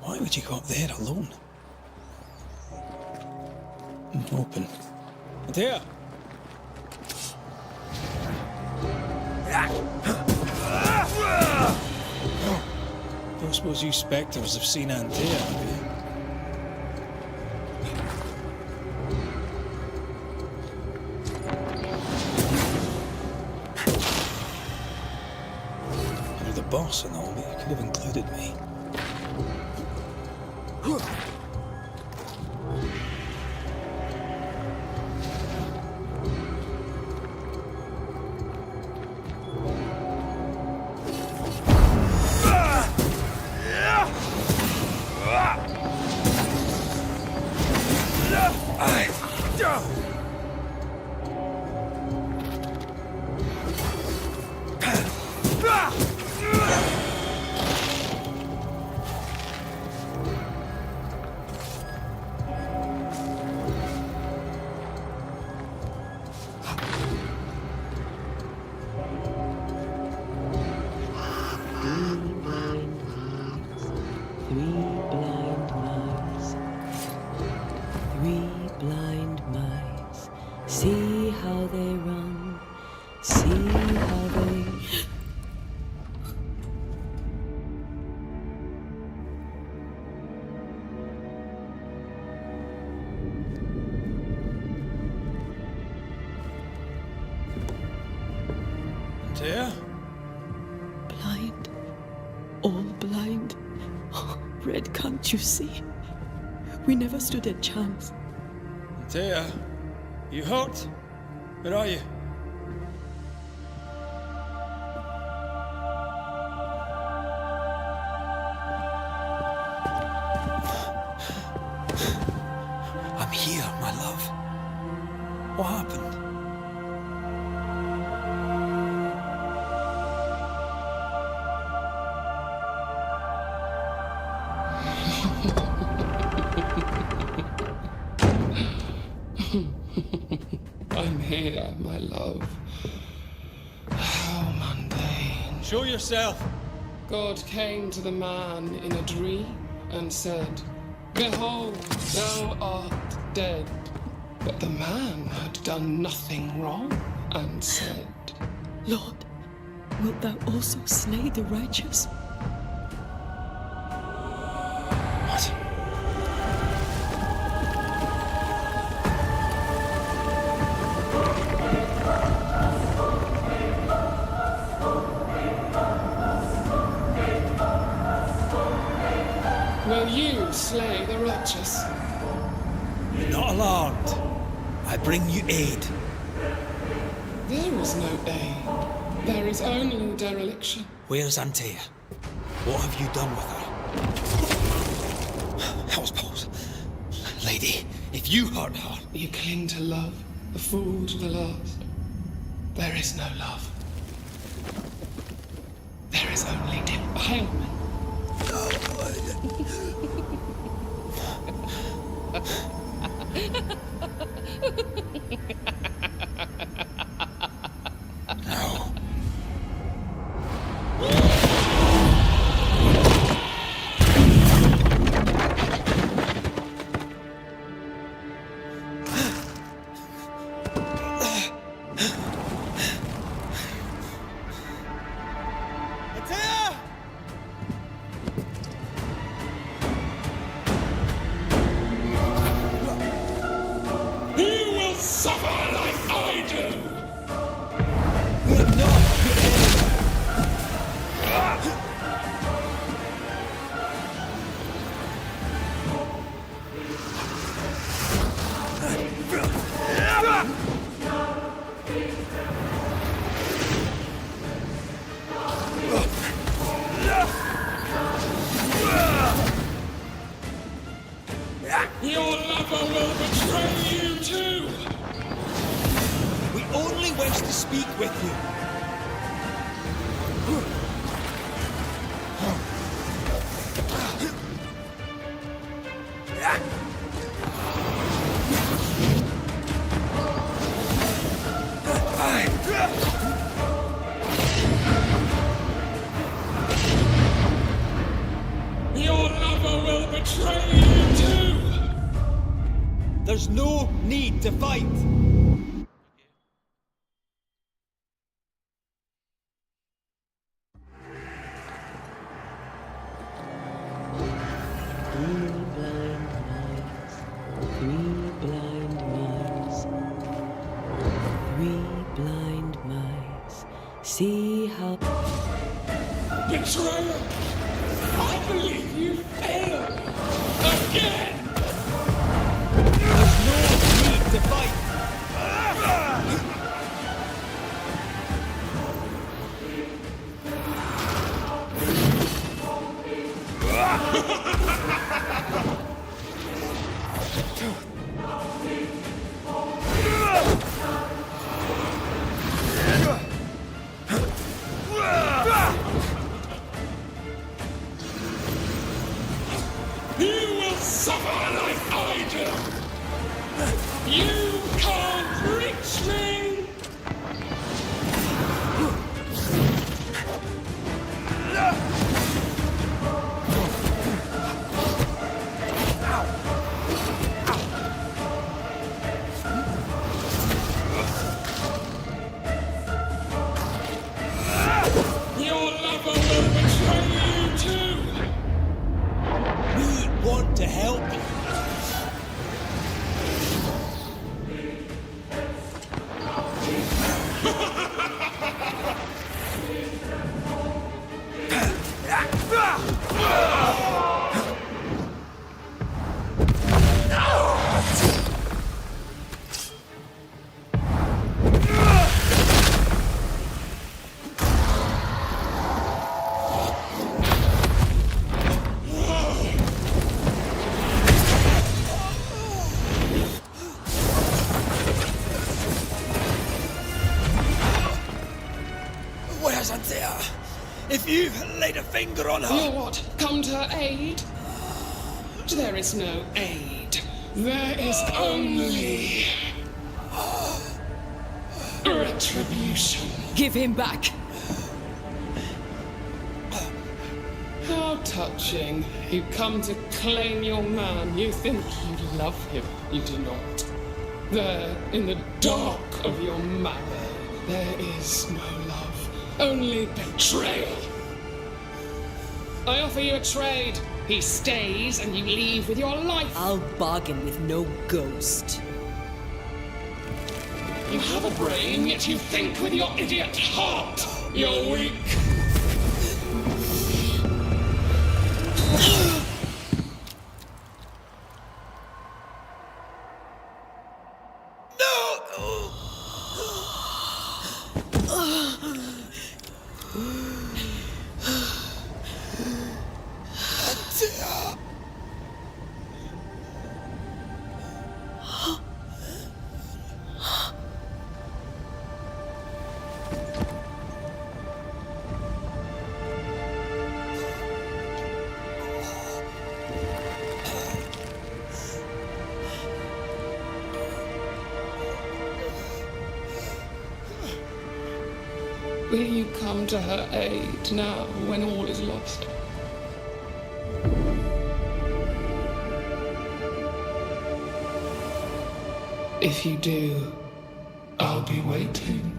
Speaker 5: Why would you go up there alone? I'm hoping.
Speaker 2: Antea? Don't suppose you spectres have seen Antea, have you? You're the boss and all, but you could have included me.
Speaker 1: Three blind mice. See how they run. See how they...
Speaker 2: Antea?
Speaker 1: Blind. All blind. Red, can't you see? We never stood a chance.
Speaker 2: Antea? You hurt? Where are you? I'm here, my love. What happened?
Speaker 9: I'm here, my love. How mundane.
Speaker 2: Show yourself!
Speaker 9: God came to the man in a dream and said, "Behold, thou art dead." But the man had done nothing wrong and said,
Speaker 1: Lord, wilt thou also slay the righteous?
Speaker 2: What?
Speaker 9: "Will you slay the righteous?"
Speaker 2: Be not alarmed. I bring you aid.
Speaker 9: There is no aid. There is only dereliction.
Speaker 2: Where's Antea? What have you done with her? How's Paul's? Lady, if you hurt her...
Speaker 9: You cling to love, a fool to the last. There is no love. There is only defilement.
Speaker 2: No. Antea!
Speaker 9: You will suffer like I do!
Speaker 2: We're not your enemy.
Speaker 9: Your lover will betray you too!
Speaker 2: We only wish to speak with you.
Speaker 9: Your lover will betray you too!
Speaker 2: There's no need to fight.
Speaker 9: betrayer! I believe you failed! Again!
Speaker 7: There's no need to fight.
Speaker 9: You will suffer like I do! You can't reach me! Your lover will betray you too!
Speaker 7: We want to help you. Where's Anthea? If you laid a finger on her...
Speaker 9: You'll what? Come to her aid? There is no aid. There is only... retribution.
Speaker 1: Give him back!
Speaker 9: How touching. You come to claim your man. You think you love him. You do not. There, in the dark of your marrow, there is no love. Only betrayal. I offer you a trade. He stays and you leave with your life.
Speaker 1: I'll bargain with no ghost.
Speaker 9: You have a brain, yet you think with your idiot heart. You're weak. Will you come to her aid now when all is lost? If you do, I'll be waiting.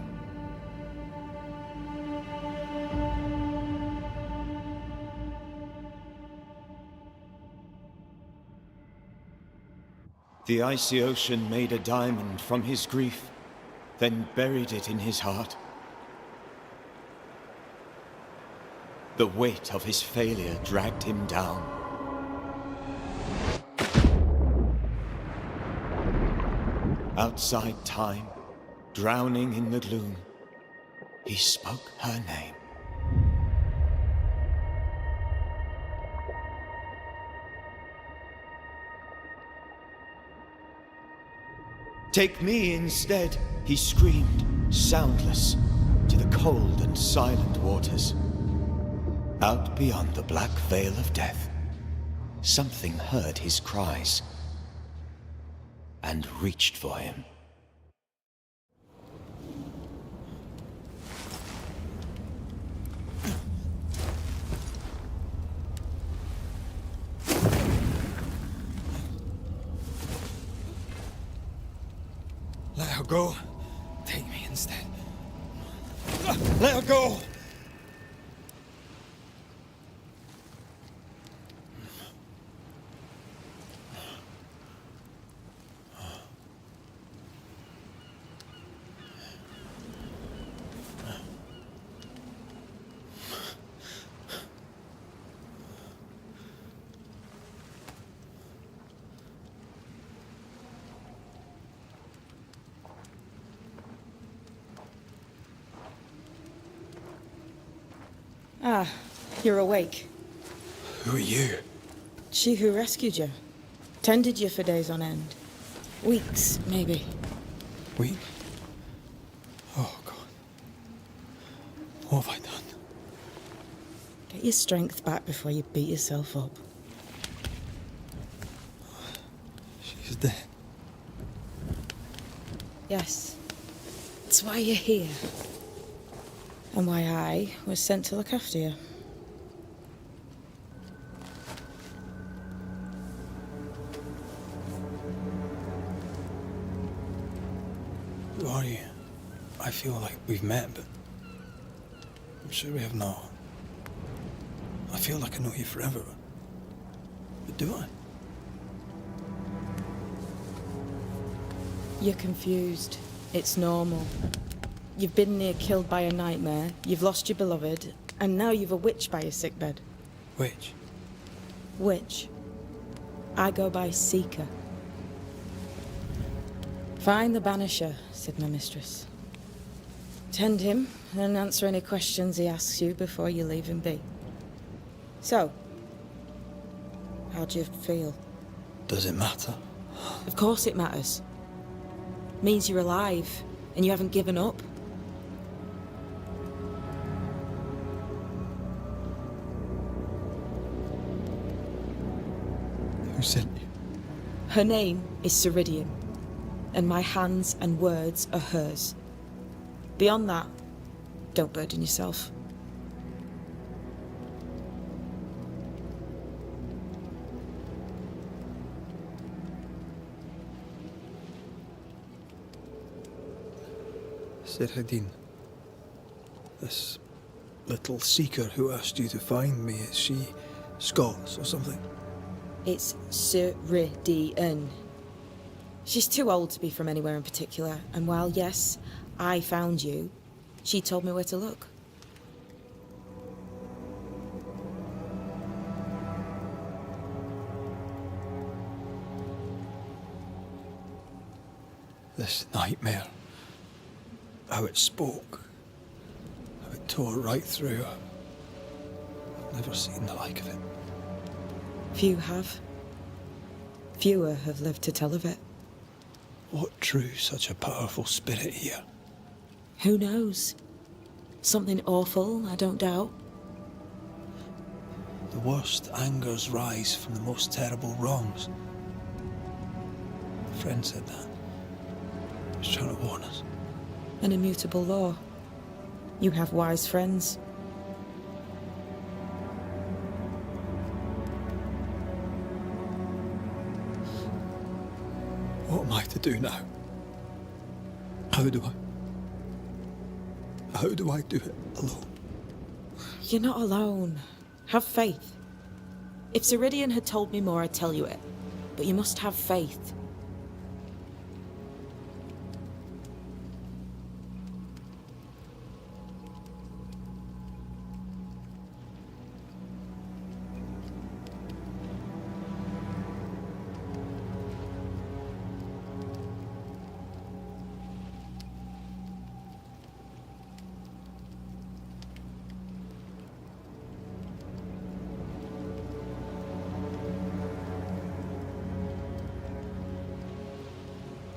Speaker 8: The icy ocean made a diamond from his grief, then buried it in his heart. The weight of his failure dragged him down. Outside time, drowning in the gloom, he spoke her name. Take me instead, he screamed, soundless, to the cold and silent waters. Out beyond the black veil of death, something heard his cries and reached for him.
Speaker 5: Let her go. Take me instead. Let her go!
Speaker 10: Ah, you're awake.
Speaker 5: Who are you?
Speaker 10: She who rescued you. Tended you for days on end. Weeks, maybe.
Speaker 5: Weak? Oh, God. What have I done?
Speaker 10: Get your strength back before you beat yourself up.
Speaker 5: She's dead.
Speaker 10: Yes. That's why you're here. And why I was sent to look after you.
Speaker 5: Who are you? I feel like we've met, but I'm sure we have not. I feel like I know you forever, but do I?
Speaker 10: You're confused. It's normal. You've been near killed by a nightmare, you've lost your beloved, and now you've a witch by your sickbed.
Speaker 5: Which?
Speaker 10: Witch. I go by Seeker. Find the Banisher, said my mistress. Tend him, and answer any questions he asks you before you leave him be. So, how do you feel?
Speaker 5: Does it matter?
Speaker 10: Of course it matters. Means you're alive, and you haven't given up.
Speaker 5: Who sent you?
Speaker 10: Her name is Ceridian, and my hands and words are hers. Beyond that, don't burden yourself.
Speaker 5: Ceridian. This little seeker who asked you to find me, is she Scots or something?
Speaker 10: It's Ceridian. She's too old to be from anywhere in particular, and while, yes, I found you, she told me where to look.
Speaker 5: This nightmare. How it spoke. How it tore right through. I've never seen the like of it.
Speaker 10: Few have. Fewer have lived to tell of it.
Speaker 5: What drew such a powerful spirit here?
Speaker 10: Who knows? Something awful, I don't doubt.
Speaker 5: The worst angers rise from the most terrible wrongs. A friend said that. He was trying to warn us.
Speaker 10: An immutable law. You have wise friends.
Speaker 5: What am I to do now? How do I do it alone?
Speaker 10: You're not alone. Have faith. If Ceridian had told me more, I'd tell you it. But you must have faith.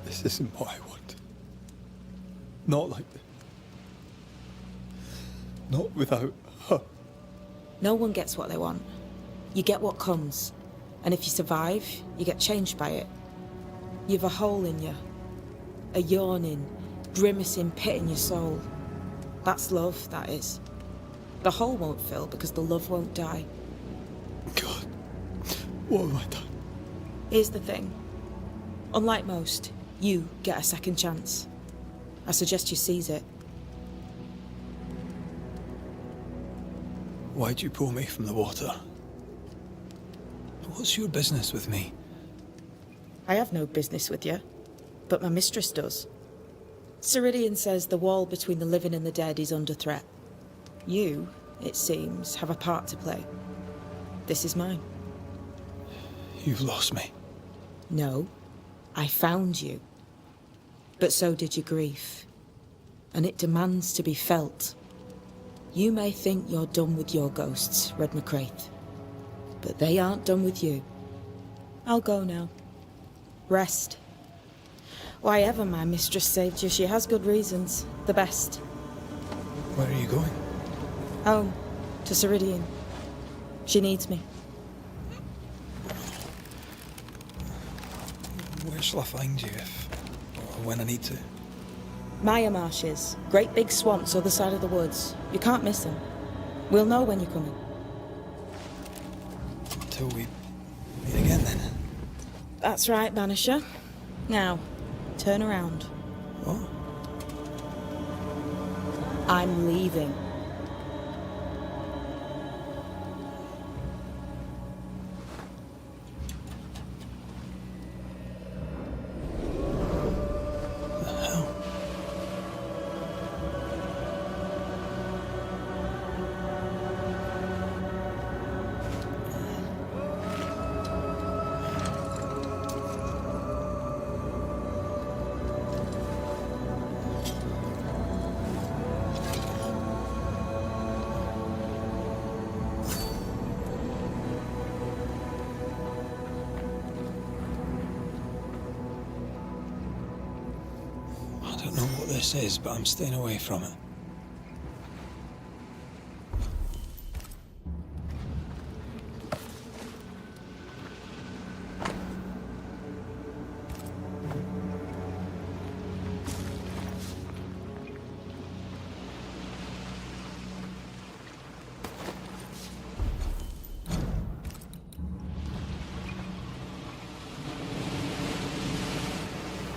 Speaker 5: This isn't what I want. Not like this. Not without her.
Speaker 10: No one gets what they want. You get what comes. And if you survive, you get changed by it. You've a hole in you. A yawning, grimacing pit in your soul. That's love, that is. The hole won't fill because the love won't die.
Speaker 5: God, what have I done?
Speaker 10: Here's the thing. Unlike most, you get a second chance. I suggest you seize it.
Speaker 5: Why'd you pull me from the water? What's your business with me?
Speaker 10: I have no business with you, but my mistress does. Ceridian says the wall between the living and the dead is under threat. You, it seems, have a part to play. This is mine.
Speaker 5: You've lost me.
Speaker 10: No, I found you. But so did your grief. And it demands to be felt. You may think you're done with your ghosts, Red McCraith, but they aren't done with you. I'll go now. Rest. Why ever my mistress saved you, she has good reasons. The best.
Speaker 5: Where are you going?
Speaker 10: Home. To Ceridian. She needs me.
Speaker 5: Where shall I find you if... or when I need to?
Speaker 10: Maya Marshes. Great big swamps other side of the woods. You can't miss them. We'll know when you're coming.
Speaker 5: Until we meet again, then.
Speaker 10: That's right, Banisher. Now, turn around.
Speaker 5: What?
Speaker 10: I'm leaving.
Speaker 5: The hell? I don't know what this is, but I'm staying away from it.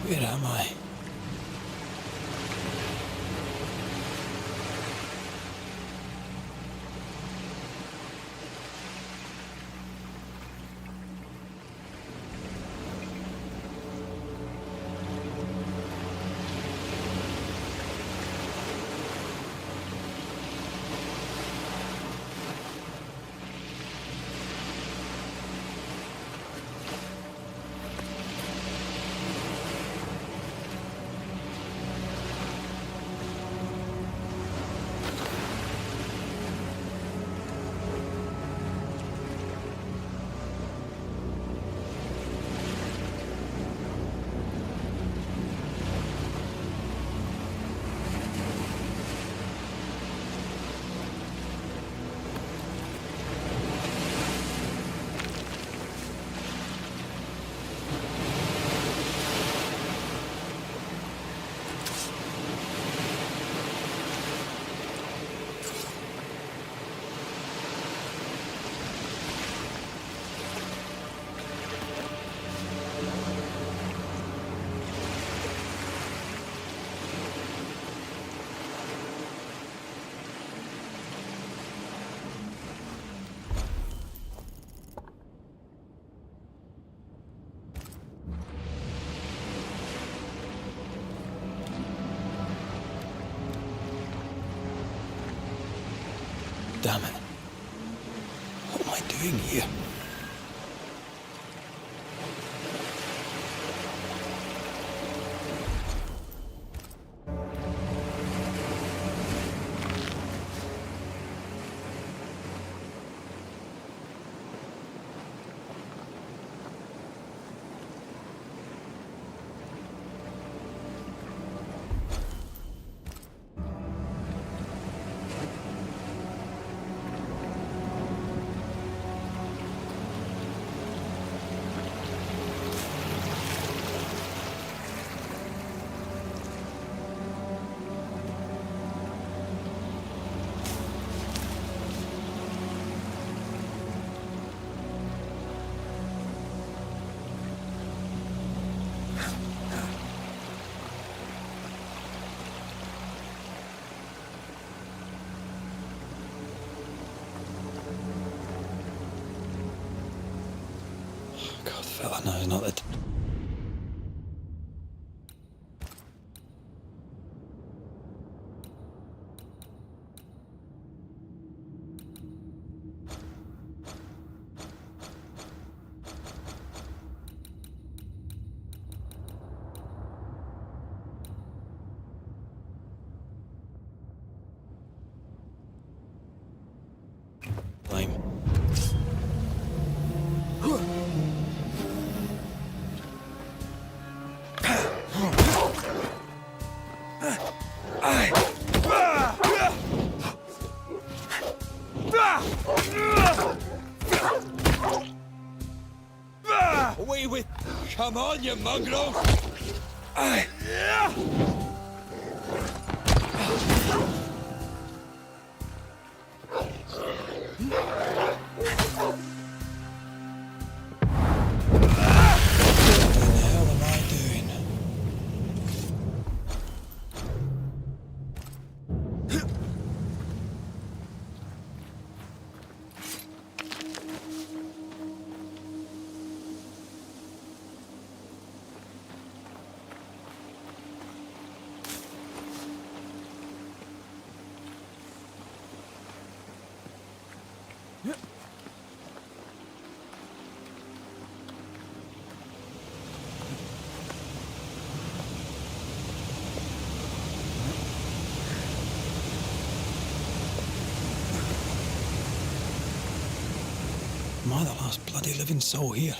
Speaker 5: Where am I? Damn it. What am I doing here? God, fella, no, not the... Away with... Come on, you mongrel! Am I the last bloody living soul here?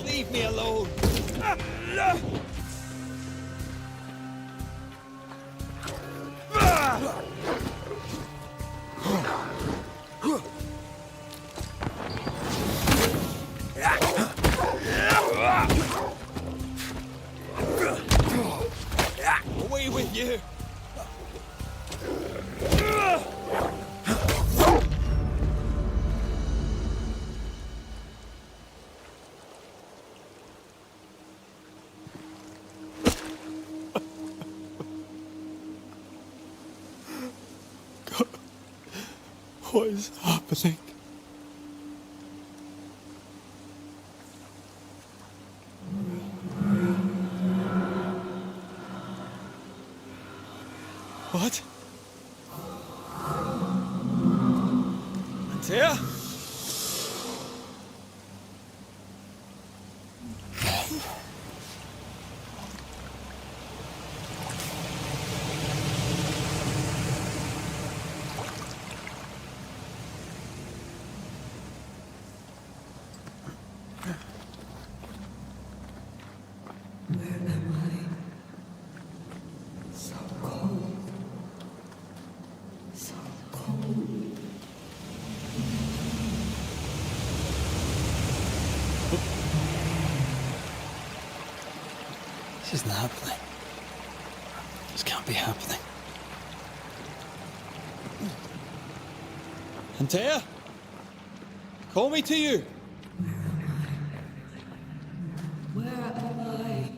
Speaker 5: Leave me alone! Away with you! What is happening? What? Antea? This isn't happening. This can't be happening. Antea? Call me to you.
Speaker 1: Where am I?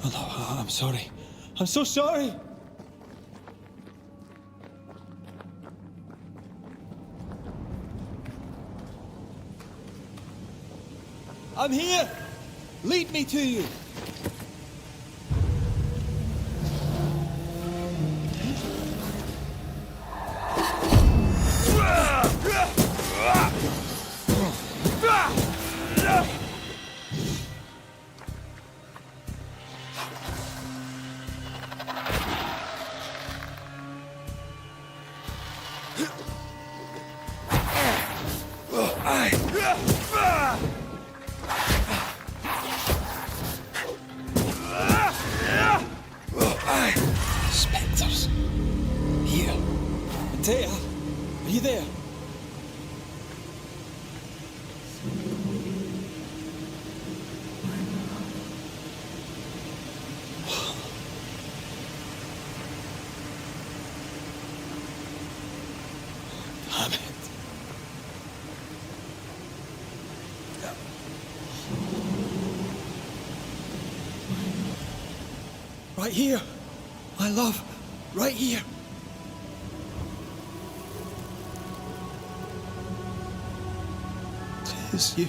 Speaker 5: Hello, I'm sorry. I'm so sorry. I'm here. Lead me to you. Spectres. Here. Antea, are you there? right here. My love, right here. It's you.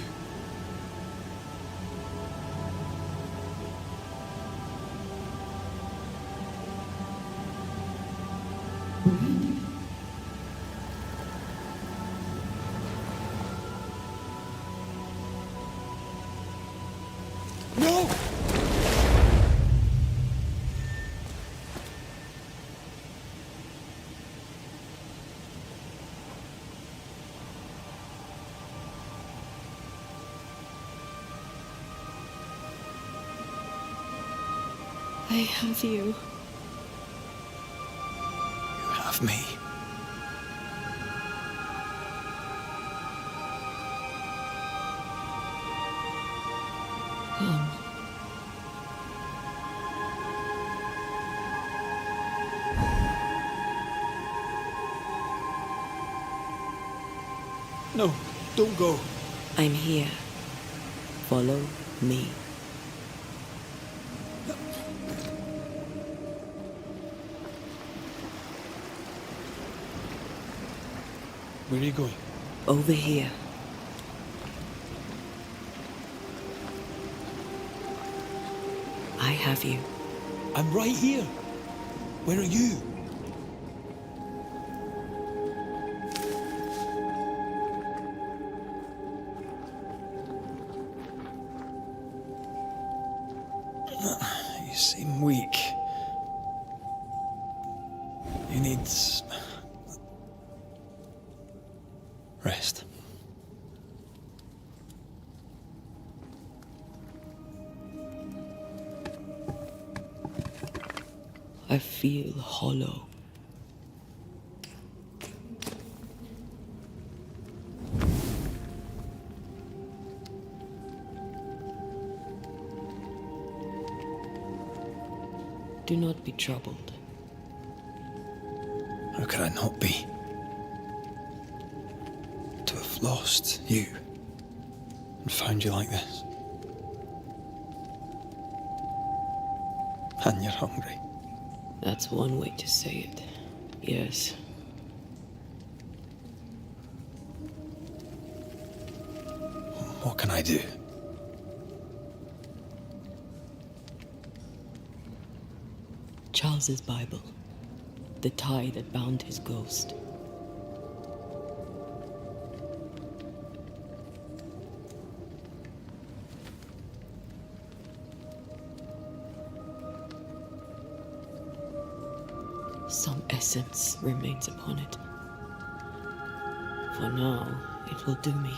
Speaker 5: No!
Speaker 1: I have you.
Speaker 5: You have me.
Speaker 1: Come.
Speaker 5: No, don't go.
Speaker 1: I'm here. Follow me.
Speaker 5: Where are you going?
Speaker 1: Over here. I have you.
Speaker 5: I'm right here. Where are you? You seem weak. You need rest.
Speaker 1: I feel hollow. Do not be troubled.
Speaker 5: How could I not be? To have lost you and found you like this. And you're hungry.
Speaker 1: That's one way to say it. Yes.
Speaker 5: What can I do?
Speaker 1: Charles's Bible. The tie that bound his ghost. Some essence remains upon it. For now, it will do me.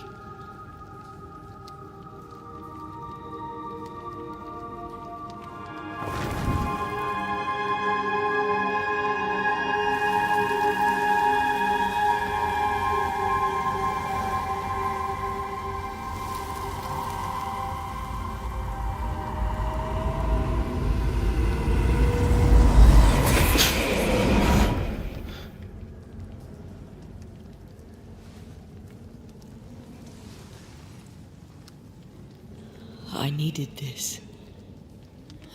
Speaker 1: I needed this.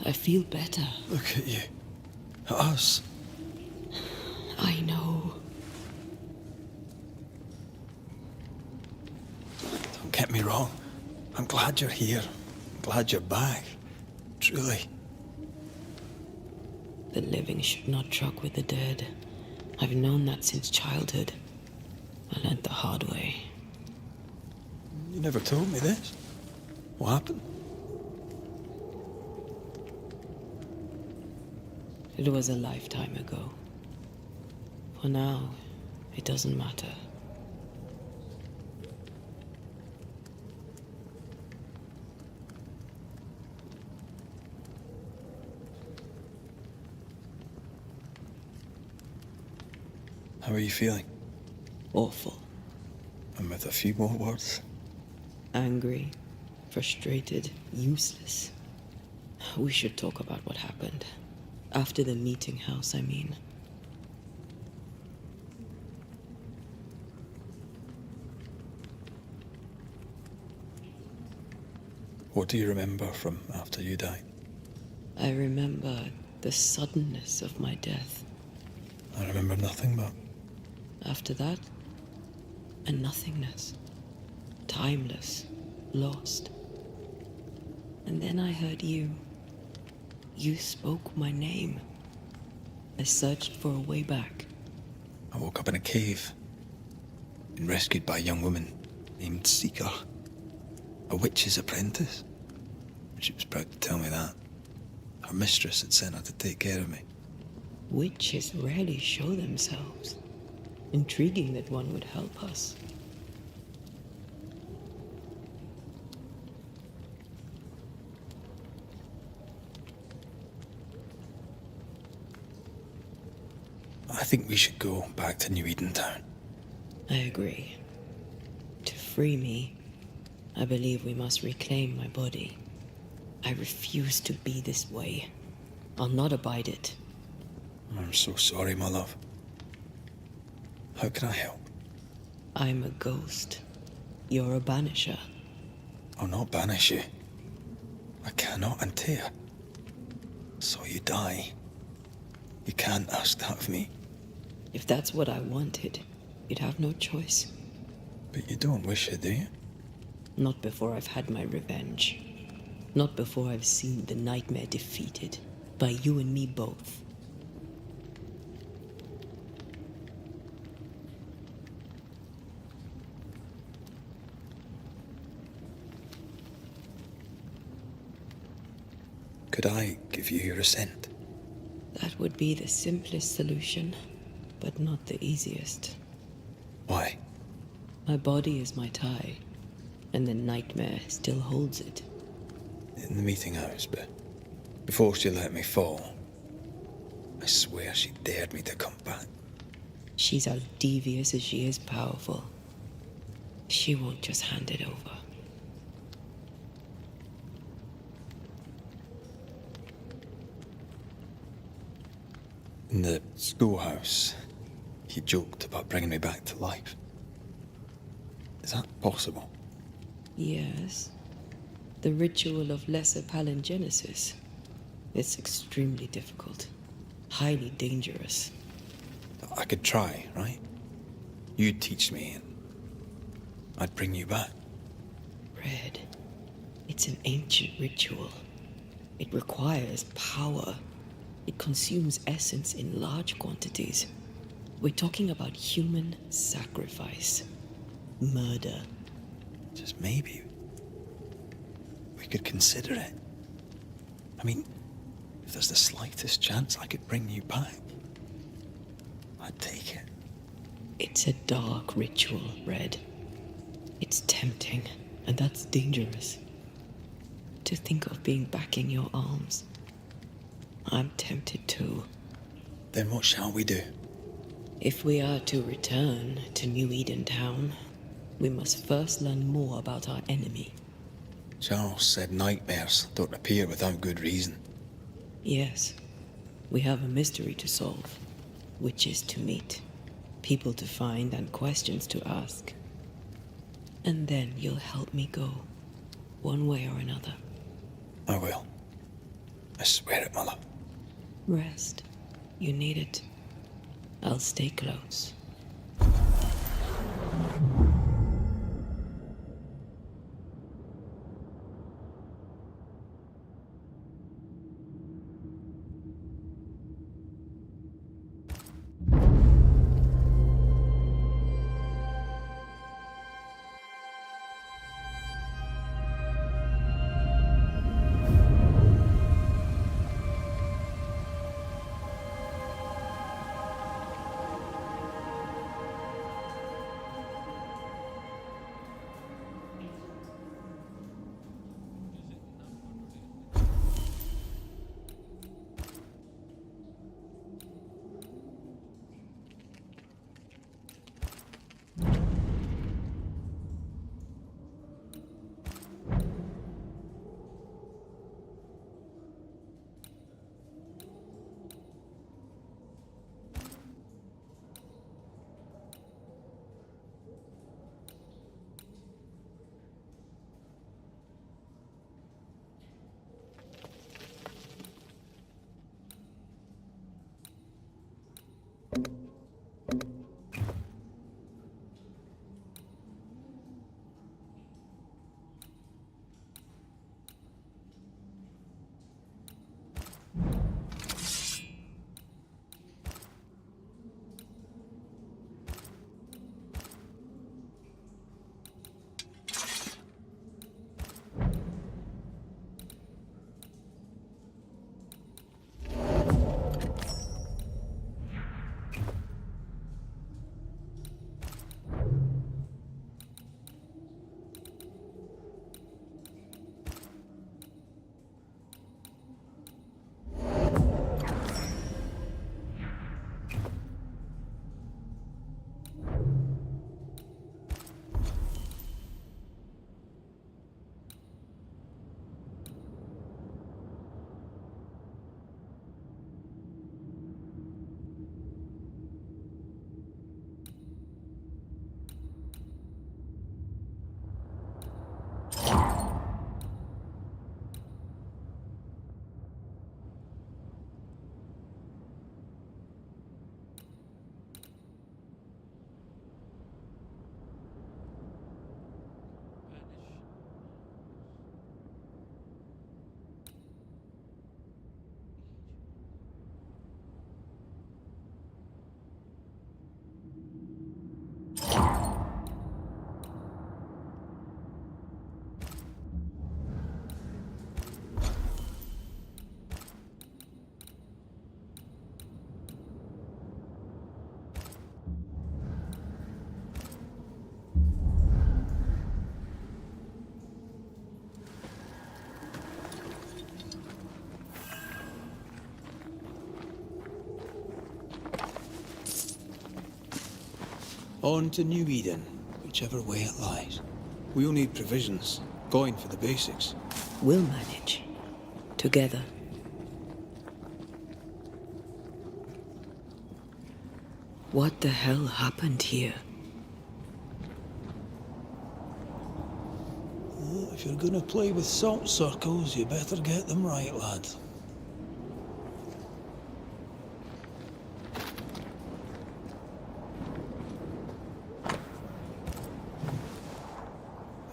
Speaker 1: I feel better.
Speaker 5: Look at you. At us.
Speaker 1: I know.
Speaker 5: Don't get me wrong. I'm glad you're here. I'm glad you're back. Truly.
Speaker 1: The living should not truck with the dead. I've known that since childhood. I learned the hard way.
Speaker 5: You never told me this. What happened?
Speaker 1: It was a lifetime ago. For now, it doesn't matter.
Speaker 5: How are you feeling?
Speaker 1: Awful.
Speaker 5: And with a few more words?
Speaker 1: Angry, frustrated, useless. We should talk about what happened. After the meeting house, I mean.
Speaker 5: What do you remember from after you died?
Speaker 1: I remember the suddenness of my death.
Speaker 5: I remember nothing but
Speaker 1: After that, a nothingness. Timeless, lost. And then I heard you. You spoke my name. I searched for a way back.
Speaker 5: I woke up in a cave. Been rescued by a young woman named Seeker. A witch's apprentice. She was proud to tell me that. Her mistress had sent her to take care of me.
Speaker 1: Witches rarely show themselves. Intriguing that one would help us.
Speaker 5: I think we should go back to New Eden Town.
Speaker 1: I agree. To free me, I believe we must reclaim my body. I refuse to be this way. I'll not abide it.
Speaker 5: I'm so sorry, my love. How can I help?
Speaker 1: I'm a ghost. You're a banisher.
Speaker 5: I'll not banish you. I cannot Antea. So you die. You can't ask that of me.
Speaker 1: If that's what I wanted, you'd have no choice.
Speaker 5: But you don't wish it, do you?
Speaker 1: Not before I've had my revenge. Not before I've seen the nightmare defeated. By you and me both.
Speaker 5: Could I give you your assent?
Speaker 1: That would be the simplest solution, but not the easiest.
Speaker 5: Why?
Speaker 1: My body is my tie, and the nightmare still holds it.
Speaker 5: In the meeting house, but before she let me fall, I swear she dared me to come back.
Speaker 1: She's as devious as she is powerful. She won't just hand it over.
Speaker 5: In the schoolhouse, he joked about bringing me back to life. Is that possible?
Speaker 1: Yes. The ritual of lesser palingenesis. It's extremely difficult. Highly dangerous.
Speaker 5: I could try, right? You'd teach me and I'd bring you back.
Speaker 1: Red. It's an ancient ritual. It requires power. It consumes essence in large quantities. We're talking about human sacrifice. Murder.
Speaker 5: Just maybe we could consider it. I mean, if there's the slightest chance I could bring you back, I'd take it.
Speaker 1: It's a dark ritual, Red. It's tempting, and that's dangerous. To think of being back in your arms. I'm tempted too.
Speaker 5: Then what shall we do?
Speaker 1: If we are to return to New Eden Town, we must first learn more about our enemy.
Speaker 5: Charles said nightmares don't appear without good reason.
Speaker 1: Yes, we have a mystery to solve, witches to meet, people to find, and questions to ask. And then you'll help me go, one way or another.
Speaker 5: I will. I swear it, my love.
Speaker 1: Rest. You need it. I'll stay close.
Speaker 5: On to New Eden, whichever way it lies. We'll need provisions, going for the basics.
Speaker 1: We'll manage. Together. What the hell happened here?
Speaker 5: If you're gonna play with salt circles, you better get them right, lad.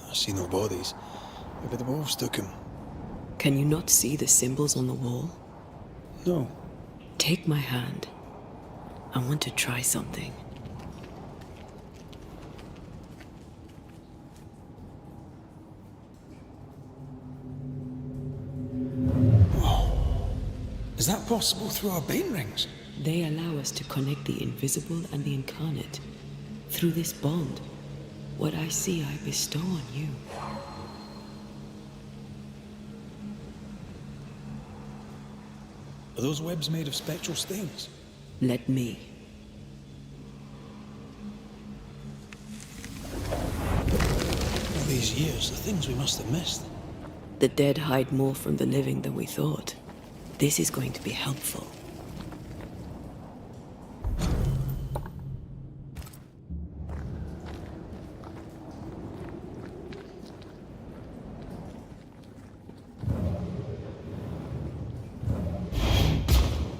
Speaker 5: I see no bodies. Maybe the wolves took him.
Speaker 1: Can you not see the symbols on the wall?
Speaker 5: No.
Speaker 1: Take my hand. I want to try something.
Speaker 5: Is that possible through our bane rings?
Speaker 1: They allow us to connect the invisible and the incarnate. Through this bond, what I see I bestow on you.
Speaker 5: Are those webs made of spectral stains?
Speaker 1: Let me.
Speaker 5: All these years, the things we must have missed.
Speaker 1: The dead hide more from the living than we thought. This is going to be helpful.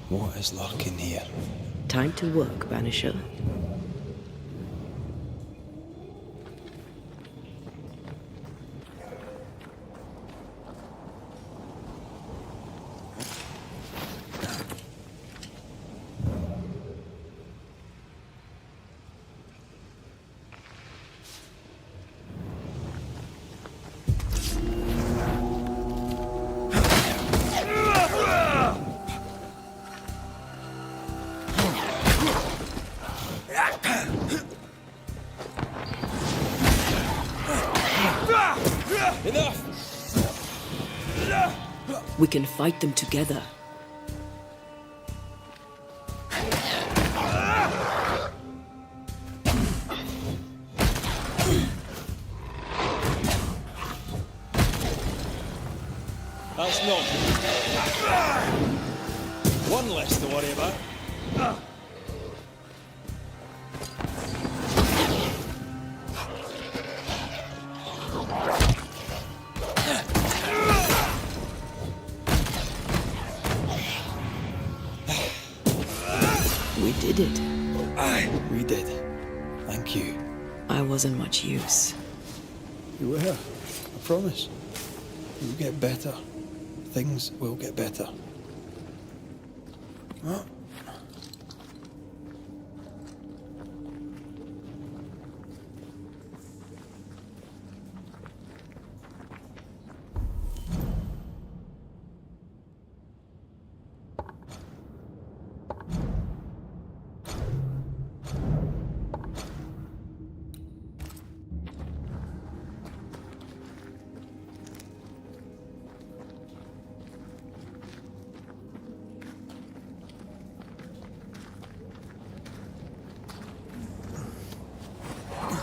Speaker 5: What is lurking here?
Speaker 1: Time to work, Banisher. We can fight them together.
Speaker 5: That's not. One less to worry about.
Speaker 1: We did it.
Speaker 5: Aye, we did. Thank you.
Speaker 1: I wasn't much use.
Speaker 5: You were. I promise. You'll get better. Things will get better. What?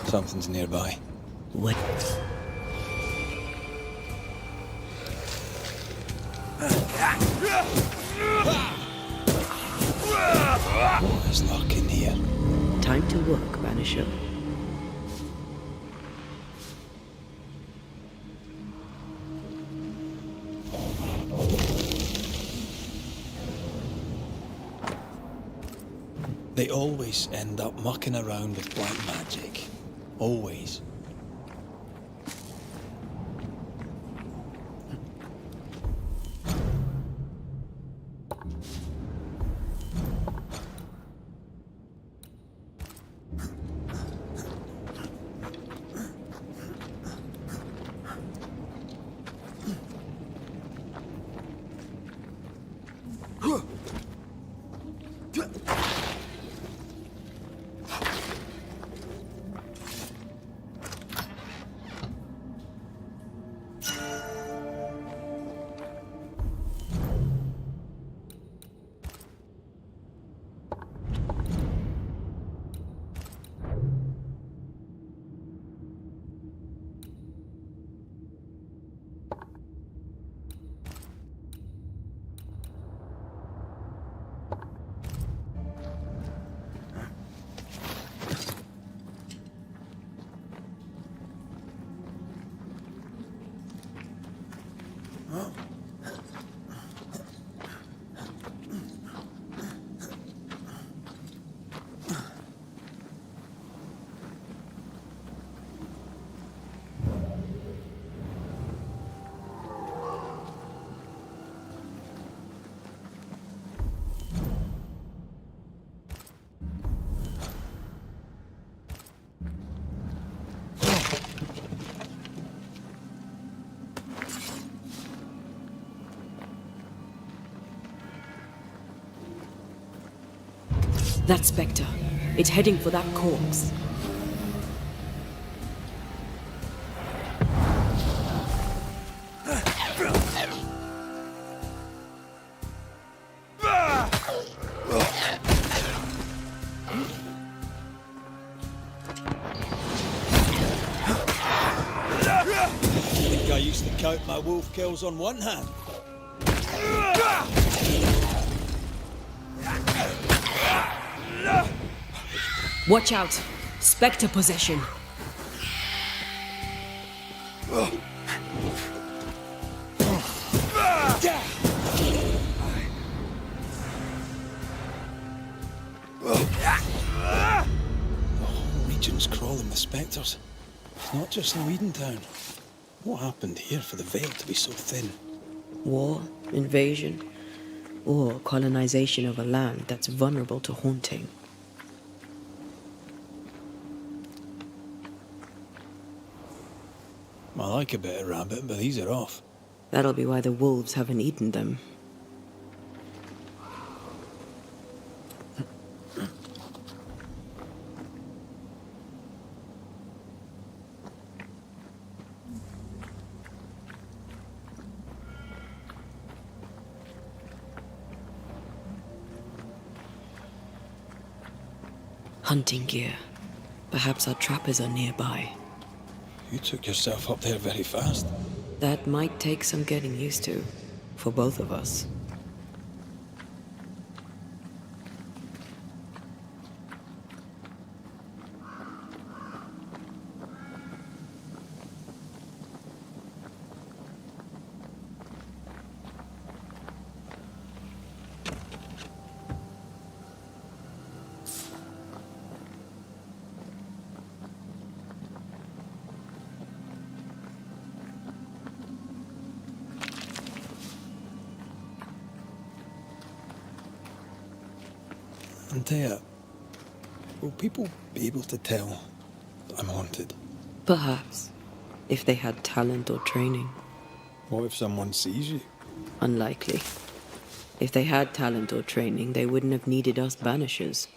Speaker 5: Something's nearby.
Speaker 1: What?
Speaker 5: What is lurking here?
Speaker 1: Time to work, Banisher.
Speaker 5: They always end up mucking around with black magic. Always.
Speaker 1: That spectre. It's heading for that corpse.
Speaker 5: I think I used to count my wolf kills on one hand.
Speaker 1: Watch out! Spectre possession.
Speaker 5: Region's crawling with spectres. It's not just in Weedentown. What happened here for the veil to be so thin?
Speaker 1: War, invasion, or colonization of a land that's vulnerable to haunting.
Speaker 5: I like a bit of rabbit, but these are off.
Speaker 1: That'll be why the wolves haven't eaten them. Hunting gear. Perhaps our trappers are nearby.
Speaker 5: You took yourself up there very fast.
Speaker 1: That might take some getting used to, for both of us.
Speaker 5: Antea, will people be able to tell that I'm haunted?
Speaker 1: Perhaps, if they had talent or training.
Speaker 5: What if someone sees you?
Speaker 1: Unlikely. If they had talent or training, they wouldn't have needed us Banishers.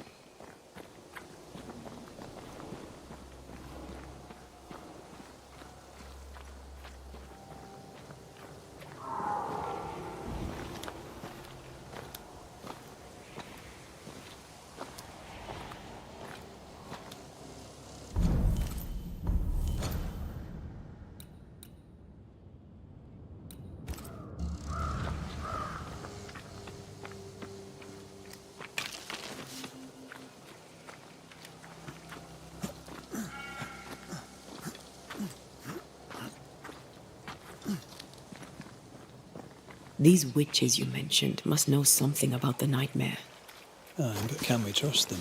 Speaker 1: These witches you mentioned must know something about the nightmare.
Speaker 5: Aye, but can we trust them?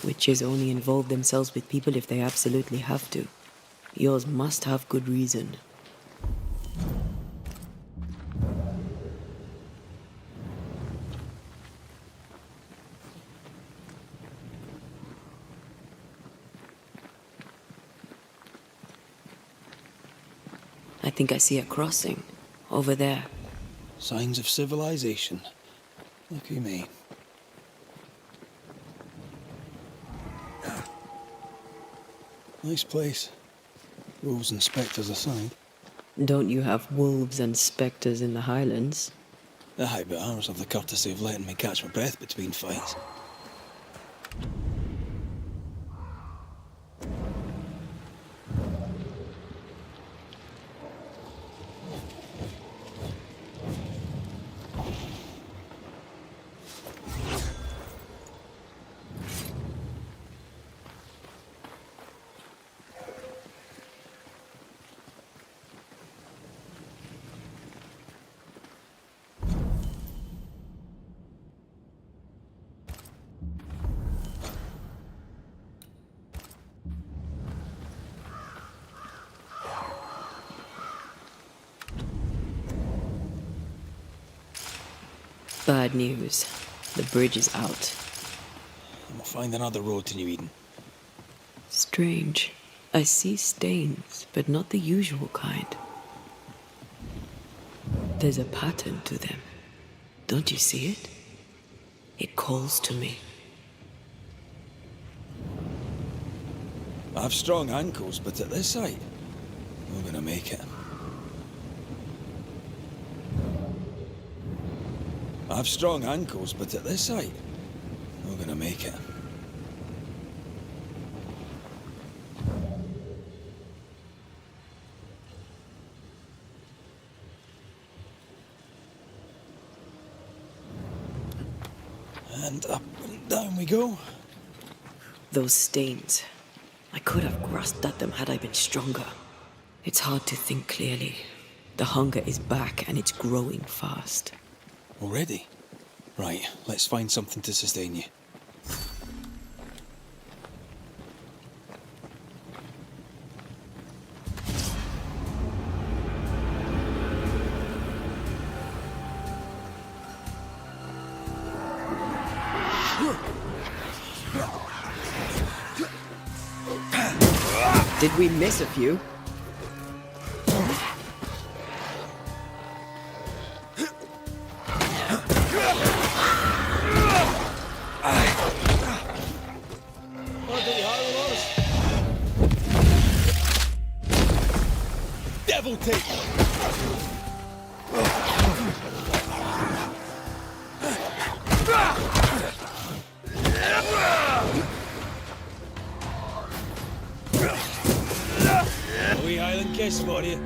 Speaker 1: Witches only involve themselves with people if they absolutely have to. Yours must have good reason. I think I see a crossing. Over there.
Speaker 5: Signs of civilization. Lucky me. Nice place. Wolves and spectres aside.
Speaker 1: Don't you have wolves and spectres in the Highlands?
Speaker 5: Aye, but ours have the courtesy of letting me catch my breath between fights.
Speaker 1: Bad news. The bridge is out.
Speaker 5: And we'll find another road to New Eden.
Speaker 1: Strange. I see stains, but not the usual kind. There's a pattern to them. Don't you see it? It calls to me.
Speaker 5: I have strong ankles, but at this height, we're gonna make it. I have strong ankles, but at this height, we're gonna make it. And up and down we go.
Speaker 1: Those stains. I could have grasped at them had I been stronger. It's hard to think clearly. The hunger is back and it's growing fast.
Speaker 5: Already? Right, let's find something to sustain you.
Speaker 1: Did we miss a few?
Speaker 5: Devil take! A wee Highland kiss for you.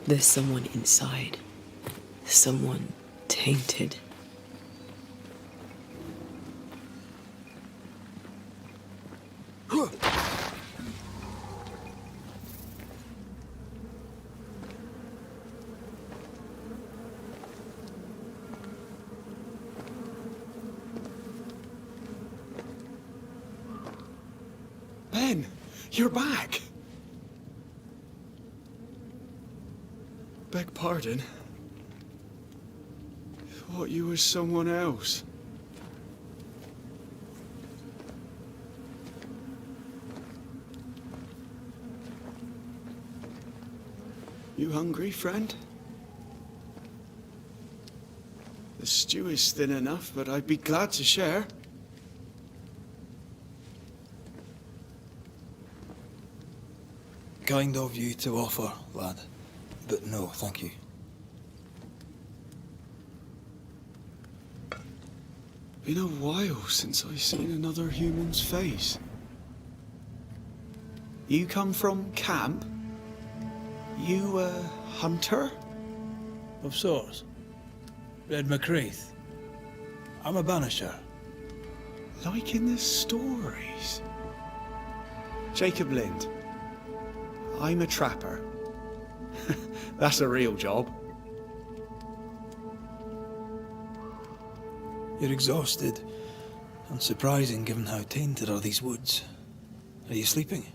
Speaker 1: There's someone inside. Someone tainted.
Speaker 11: Ben, you're back. Beg pardon. Thought you was someone else. You hungry, friend? The stew is thin enough, but I'd be glad to share.
Speaker 5: Kind of you to offer, lad. But no, thank you.
Speaker 11: Been a while since I've seen another human's face. You come from camp? You a hunter?
Speaker 5: Of sorts. Red McCraith. I'm a banisher.
Speaker 11: Like in the stories. Jacob Lind. I'm a trapper. That's a real job.
Speaker 5: You're exhausted. Unsurprising given how tainted are these woods. Are you sleeping?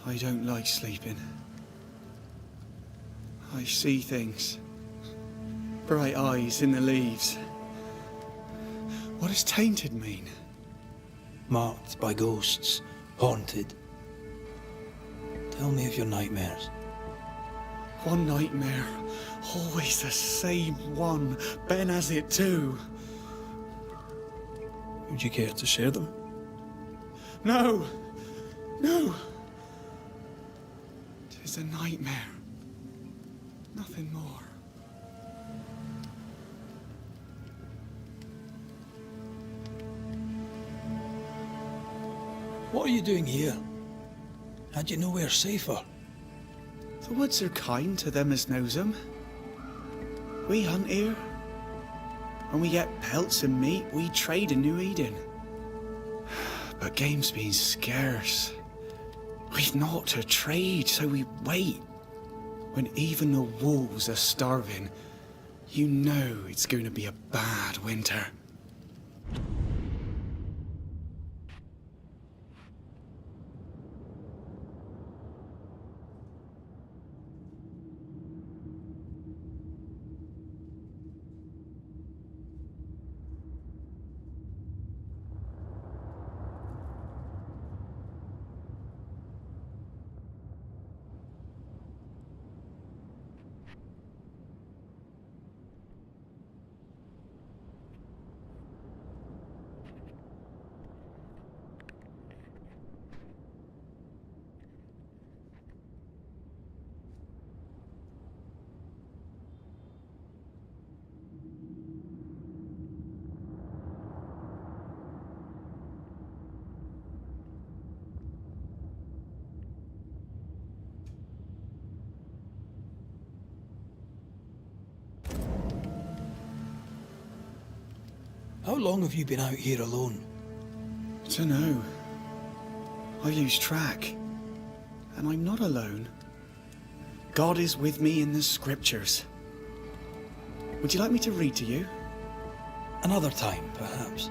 Speaker 11: I don't like sleeping. I see things. Bright eyes in the leaves. What does tainted mean?
Speaker 5: Marked by ghosts. Haunted. Tell me of your nightmares.
Speaker 11: One nightmare. Always the same one. Ben has it too.
Speaker 2: Would you care to share them?
Speaker 11: No! No! 'Tis a nightmare. Nothing more.
Speaker 2: What are you doing here? Had you nowhere safer?
Speaker 11: The woods are kind to them as knows 'em. We hunt here. When we get pelts and meat, we trade in New Eden. But game's been scarce. We've naught to trade, so we wait. When even the wolves are starving, you know it's going to be a bad winter.
Speaker 2: How long have you been out here alone?
Speaker 11: Dunno. I lose track. And I'm not alone. God is with me in the scriptures. Would you like me to read to you?
Speaker 2: Another time, perhaps.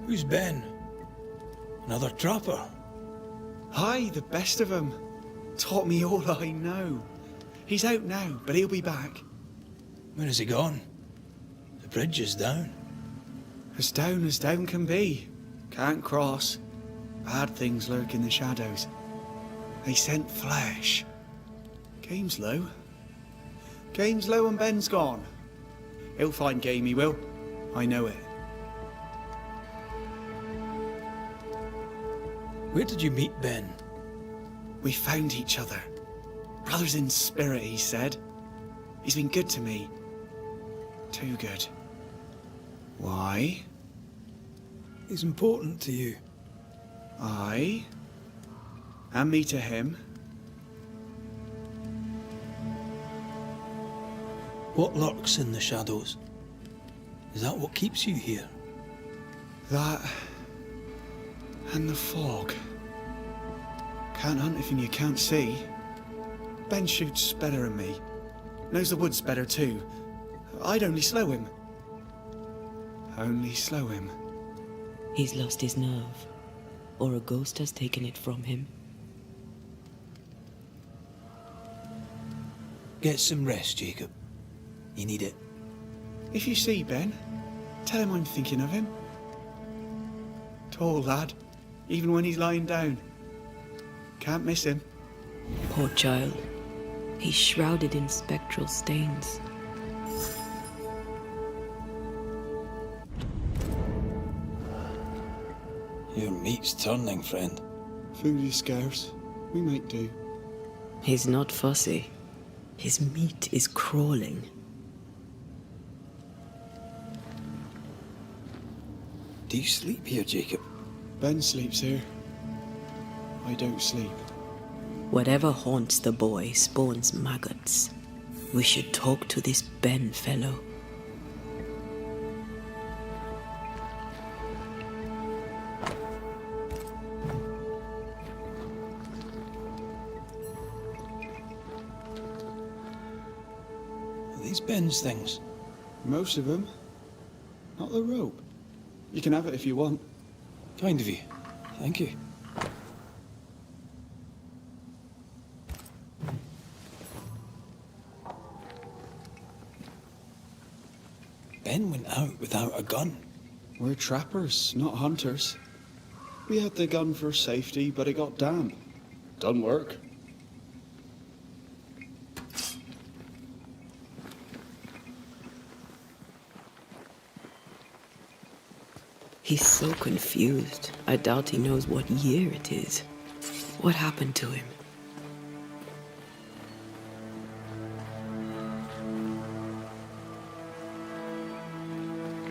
Speaker 2: Who's Ben? Another trapper?
Speaker 11: Aye, the best of 'em. Taught me all I know. He's out now, but he'll be back.
Speaker 2: Where has he gone? The bridge is down.
Speaker 11: As down can be. Can't cross. Bad things lurk in the shadows. They scent flesh. Game's low. Game's low and Ben's gone. He'll find game, he will. I know it.
Speaker 2: Where did you meet Ben?
Speaker 11: We found each other. Brothers in spirit, he said. He's been good to me. Too good. Why?
Speaker 2: He's important to you.
Speaker 11: I. And me to him.
Speaker 2: What lurks in the shadows? Is that what keeps you here?
Speaker 11: That. And the fog. Can't hunt anything you can't see. Ben shoots better than me. Knows the woods better too. I'd only slow him. Only slow him.
Speaker 1: He's lost his nerve, or a ghost has taken it from him.
Speaker 2: Get some rest, Jacob. You need it.
Speaker 11: If you see Ben, tell him I'm thinking of him. Tall lad, even when he's lying down. Can't miss him.
Speaker 1: Poor child. He's shrouded in spectral stains.
Speaker 2: Your meat's turning, friend.
Speaker 11: Food is scarce. We make do.
Speaker 1: He's not fussy. His meat is crawling.
Speaker 2: Do you sleep here, Jacob?
Speaker 11: Ben sleeps here. I don't sleep.
Speaker 1: Whatever haunts the boy spawns maggots. We should talk to this Ben fellow.
Speaker 2: Are these Ben's things?
Speaker 11: Most of them. Not the rope. You can have it if you want.
Speaker 2: Kind of you. Thank you. Ben went out without a gun.
Speaker 11: We're trappers, not hunters. We had the gun for safety, but it got damp. Done work.
Speaker 1: He's so confused. I doubt he knows what year it is. What happened to him?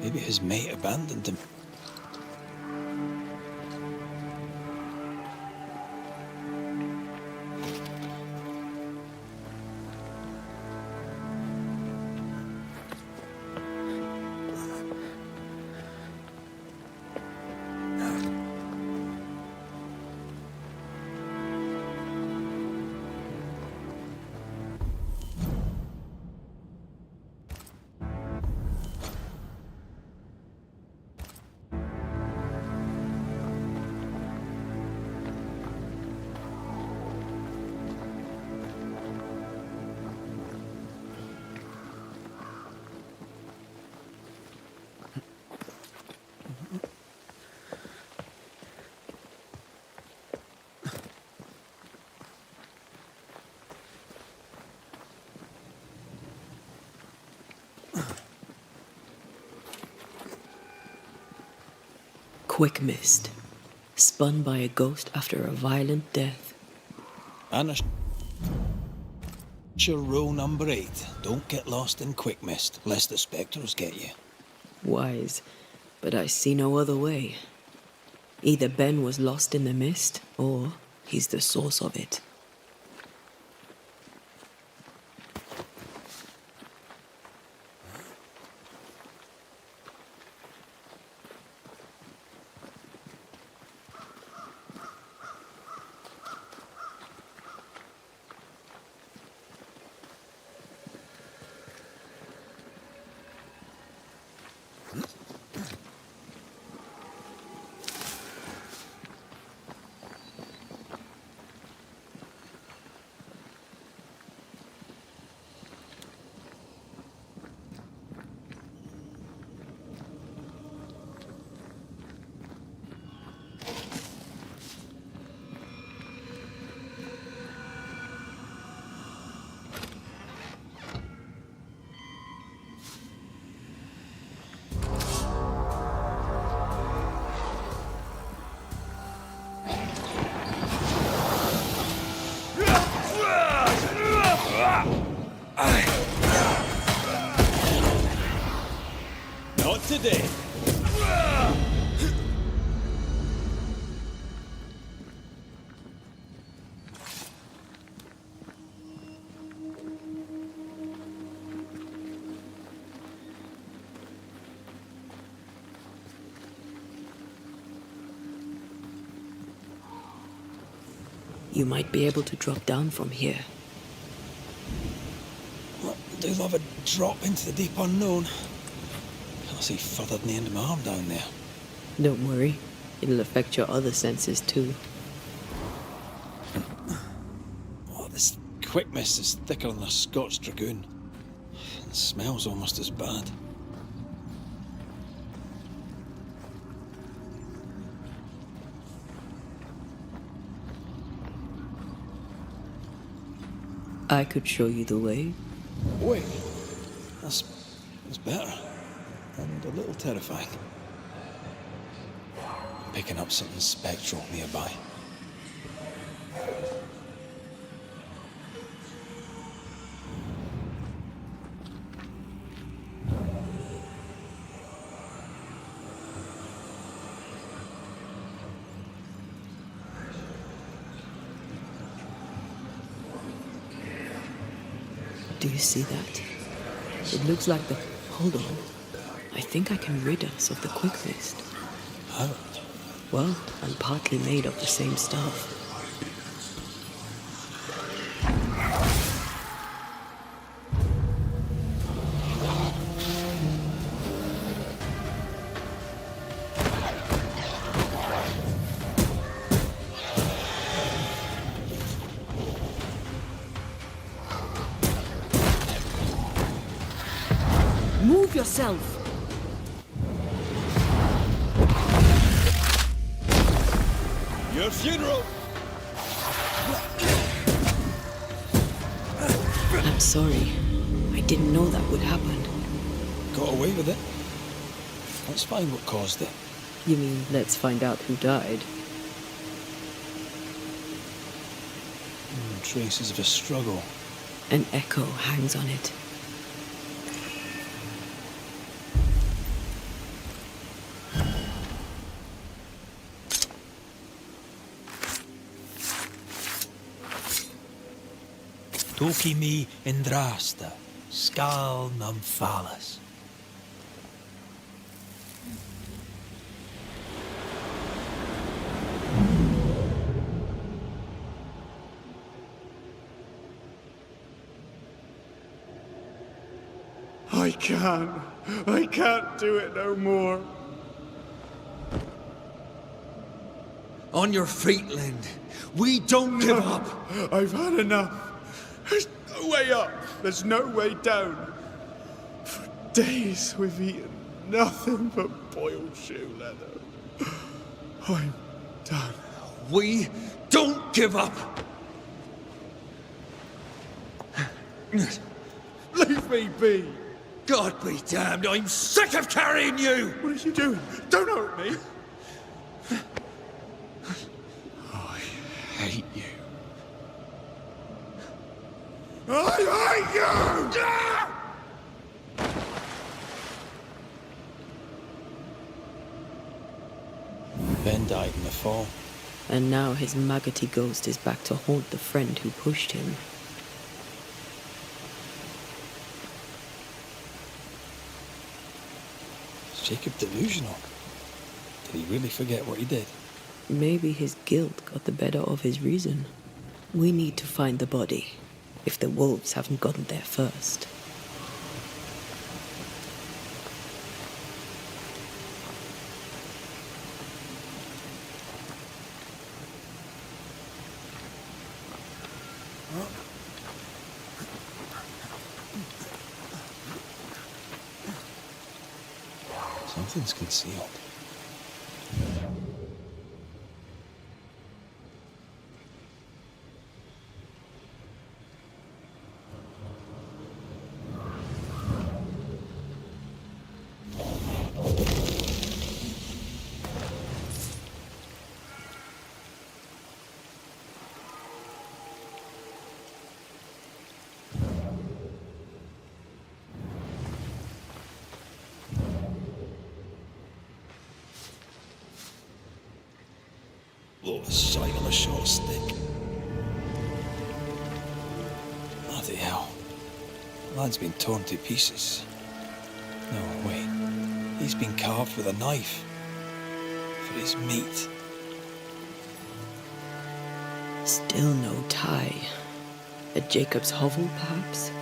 Speaker 5: Maybe his mate abandoned him.
Speaker 1: Quick mist. Spun by a ghost after a violent death.
Speaker 5: Banishers rule number 8. Don't get lost in quick mist, lest the spectres get you.
Speaker 1: Wise, but I see no other way. Either Ben was lost in the mist, or he's the source of it.
Speaker 5: Not today.
Speaker 1: You might be able to drop down from here.
Speaker 5: Well, I do love a drop into the deep unknown. Can't see further than the end of my arm down there.
Speaker 1: Don't worry, it'll affect your other senses too.
Speaker 5: Oh, this quick mist is thicker than a Scotch dragoon. It smells almost as bad.
Speaker 1: I could show you the way.
Speaker 5: Wait, that's better. And a little terrifying. I'm picking up something spectral nearby.
Speaker 1: Do you see that? It looks like the... Hold on. I think I can rid us of the quick mist.
Speaker 5: How?
Speaker 1: Well, I'm partly made of the same stuff. Move yourself!
Speaker 5: Your funeral!
Speaker 1: I'm sorry. I didn't know that would happen.
Speaker 5: Got away with it. Let's find what caused it.
Speaker 1: You mean, let's find out who died?
Speaker 5: Traces of a struggle.
Speaker 1: An echo hangs on it.
Speaker 5: Toki mi indrasta, skal nam falas.
Speaker 11: I can't do it no more.
Speaker 12: On your feet, Lind. We don't give up.
Speaker 11: I've had enough. There's no way up. There's no way down. For days we've eaten nothing but boiled shoe leather. I'm done.
Speaker 12: We don't give up.
Speaker 11: Leave me be.
Speaker 12: God be damned, I'm sick of carrying you!
Speaker 11: What are you doing? Don't hurt me. I hate you. I hate you!
Speaker 5: Ben died in the fall.
Speaker 1: And now his maggoty ghost is back to haunt the friend who pushed him.
Speaker 5: Is Jacob delusional? Did he really forget what he did?
Speaker 1: Maybe his guilt got the better of his reason. We need to find the body, if the wolves haven't gotten there first.
Speaker 5: Something's concealed. Oh, a sight on a short stick. Bloody hell. Lad's been torn to pieces. No, wait. He's been carved with a knife. For his meat.
Speaker 1: Still no tie. At Jacob's hovel, perhaps?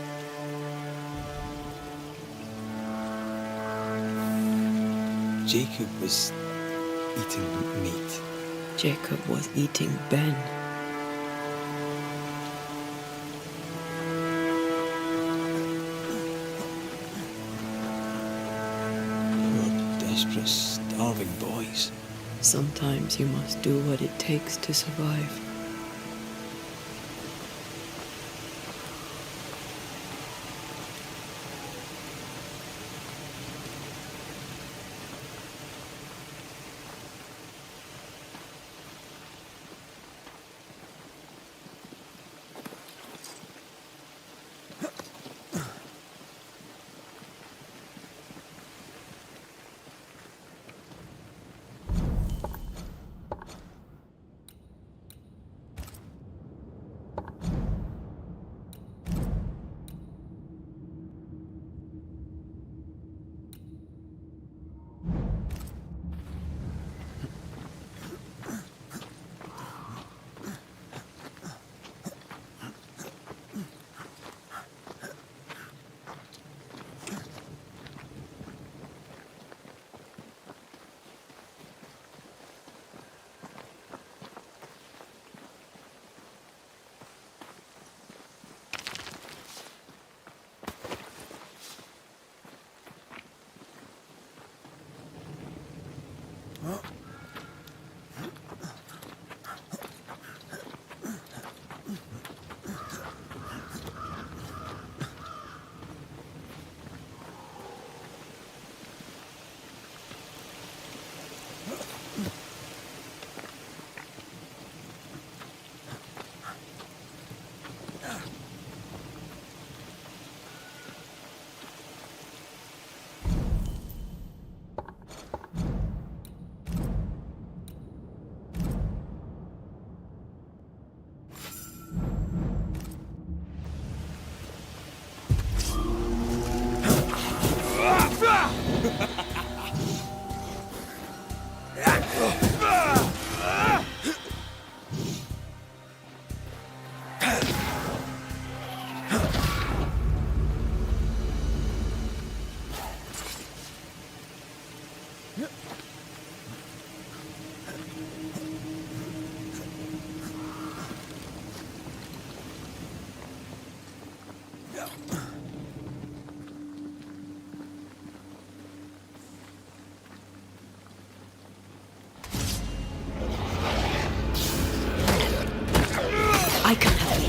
Speaker 5: Jacob was eating meat.
Speaker 1: Jacob was eating Ben.
Speaker 5: Poor, desperate, starving boys.
Speaker 1: Sometimes you must do what it takes to survive. I can help you.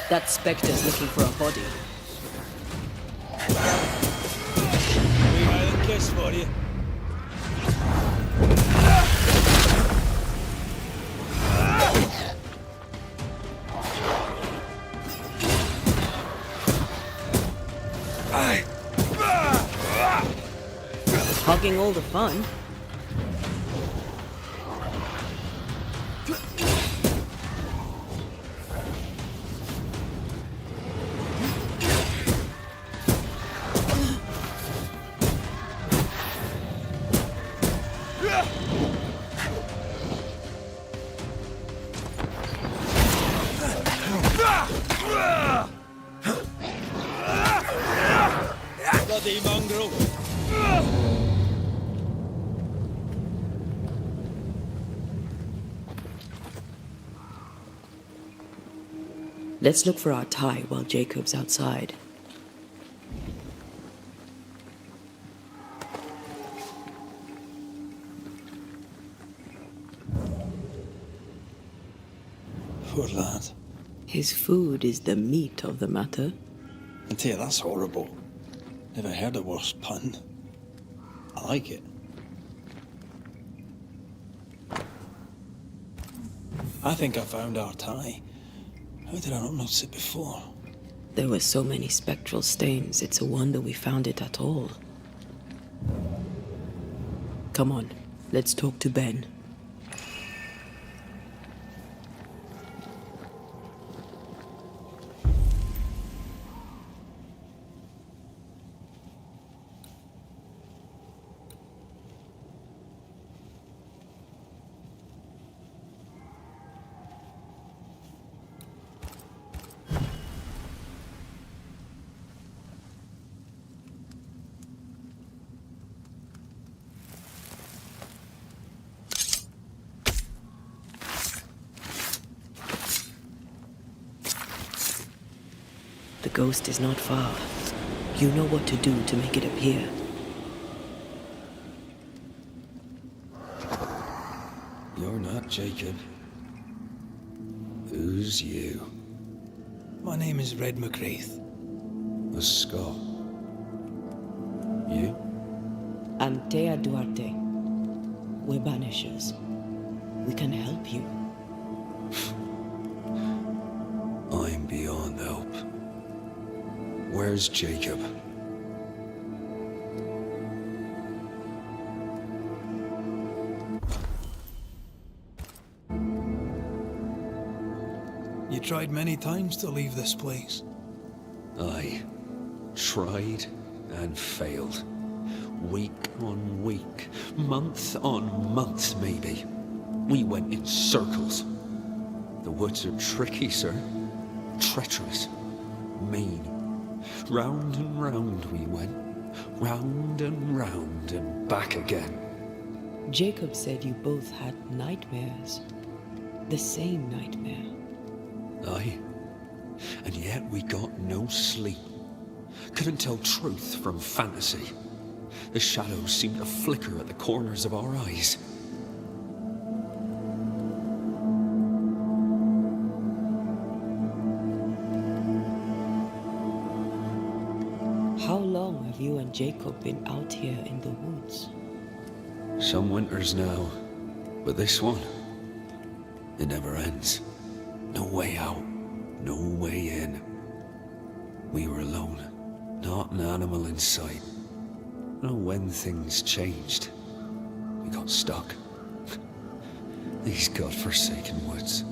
Speaker 1: That spectre's looking for a body.
Speaker 5: Wee Highland kiss for you.
Speaker 1: Hogging all the fun.
Speaker 5: Bloody mongrel.
Speaker 1: Let's look for our tie while Jacob's outside.
Speaker 5: Poor lad.
Speaker 1: His food is the meat of the matter.
Speaker 5: I tell you, that's horrible. Never heard a worse pun. I like it. I think I found our tie. How did I not notice it before?
Speaker 1: There were so many spectral stains, it's a wonder we found it at all. Come on, let's talk to Ben. The ghost is not far. You know what to do to make it appear.
Speaker 6: You're not Jacob. Who's you?
Speaker 5: My name is Red McGrath.
Speaker 6: A Scot. You?
Speaker 1: I'm Thea Duarte. We're Banishers. We can help you.
Speaker 6: I'm beyond help. Where's Jacob?
Speaker 5: You tried many times to leave this place.
Speaker 6: I tried and failed. Week on week, month on month, maybe. We went in circles. The woods are tricky, sir. Treacherous. Mean. Round and round we went. Round and back again.
Speaker 1: Jacob said you both had nightmares. The same nightmare.
Speaker 6: Aye. And yet we got no sleep. Couldn't tell truth from fantasy. The shadows seemed to flicker at the corners of our eyes.
Speaker 1: How long have you and Jacob been out here in the woods?
Speaker 6: Some winters now, but this one, it never ends. No way out, no way in. We were alone, not an animal in sight. I don't know when things changed. We got stuck. These godforsaken woods.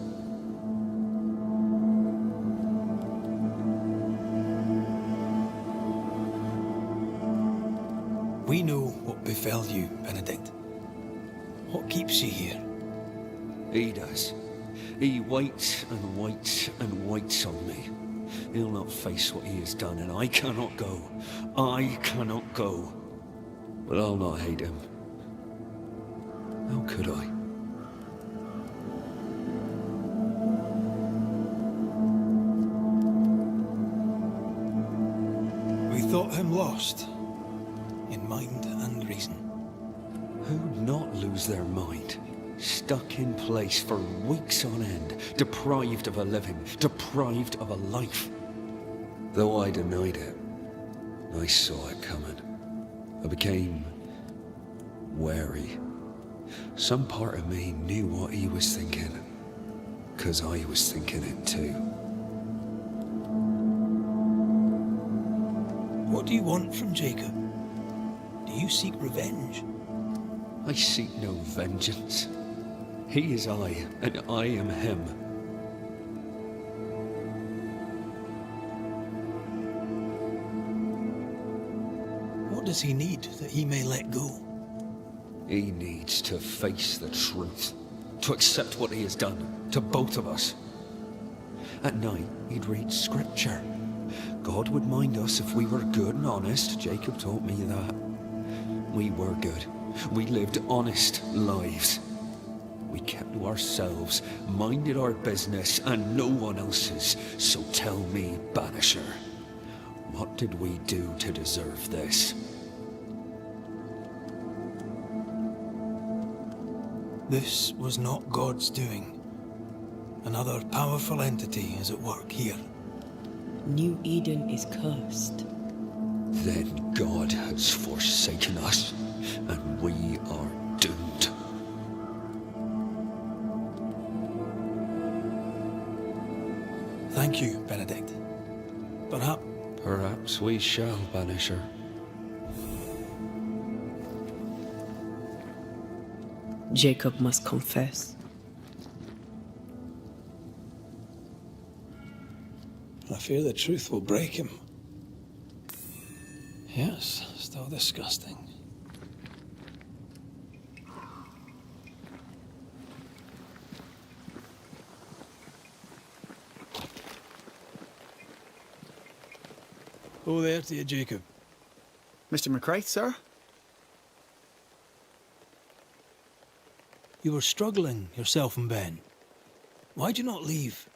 Speaker 5: We know what befell you, Benedict. What keeps you here?
Speaker 6: He does. He waits and waits and waits on me. He'll not face what he has done, and I cannot go. I cannot go. But I'll not hate him.
Speaker 12: How could I?
Speaker 5: We thought him lost, in mind and reason.
Speaker 12: Who'd not lose their mind? Stuck in place for weeks on end, deprived of a living, deprived of a life. Though I denied it, I saw it coming. I became wary. Some part of me knew what he was thinking, 'cause I was thinking it too.
Speaker 5: What do you want from Jacob? Do you seek revenge?
Speaker 12: I seek no vengeance. He is I, and I am him.
Speaker 5: What does he need that he may let go?
Speaker 12: He needs to face the truth, to accept what he has done to both of us. At night, he'd read scripture. God would mind us if we were good and honest. Jacob taught me that. We were good. We lived honest lives. We kept to ourselves, minded our business and no one else's. So tell me, Banisher, what did we do to deserve this?
Speaker 5: This was not God's doing. Another powerful entity is at work here.
Speaker 1: New Eden is cursed.
Speaker 12: Then God has forsaken us, and we are doomed.
Speaker 5: Thank you, Benedict.
Speaker 12: Perhaps we shall, Banisher.
Speaker 1: Jacob must confess.
Speaker 5: I fear the truth will break him. Yes, still disgusting. Oh, there to you, Jacob.
Speaker 11: Mr. McCraith, sir?
Speaker 5: You were struggling, yourself and Ben. Why'd you not leave?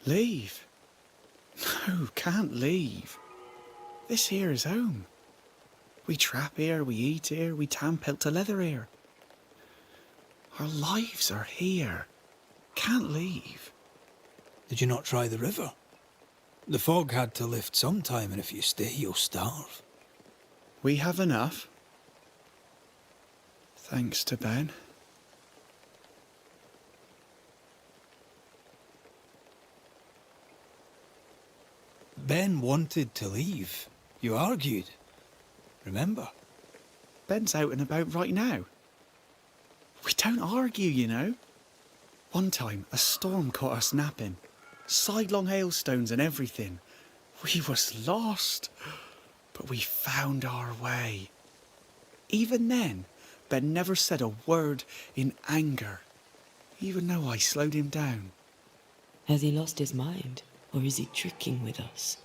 Speaker 11: Leave? No, can't leave. This here is home. We trap here, we eat here, we tan pelt to leather here. Our lives are here. Can't leave.
Speaker 5: Did you not try the river? The fog had to lift sometime, and if you stay, you'll starve.
Speaker 11: We have enough. Thanks to Ben.
Speaker 5: Ben wanted to leave. You argued. Remember?
Speaker 11: Ben's out and about right now. We don't argue, you know. One time, a storm caught us napping. Sidelong hailstones and everything. We was lost. But we found our way. Even then, Ben never said a word in anger. Even though I slowed him down.
Speaker 1: Has he lost his mind? Or is he tricking with us?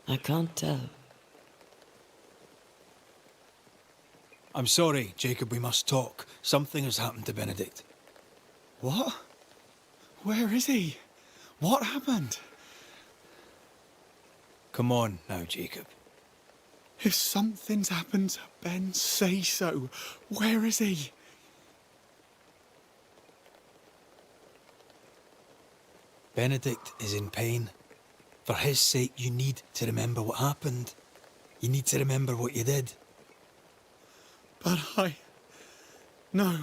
Speaker 1: I can't tell.
Speaker 5: I'm sorry, Jacob, we must talk. Something has happened to Benedict.
Speaker 11: What? Where is he? What happened?
Speaker 5: Come on now, Jacob.
Speaker 11: If something's happened to Ben, say so. Where is he?
Speaker 5: Benedict is in pain. For his sake, you need to remember what happened. You need to remember what you did.
Speaker 11: But No.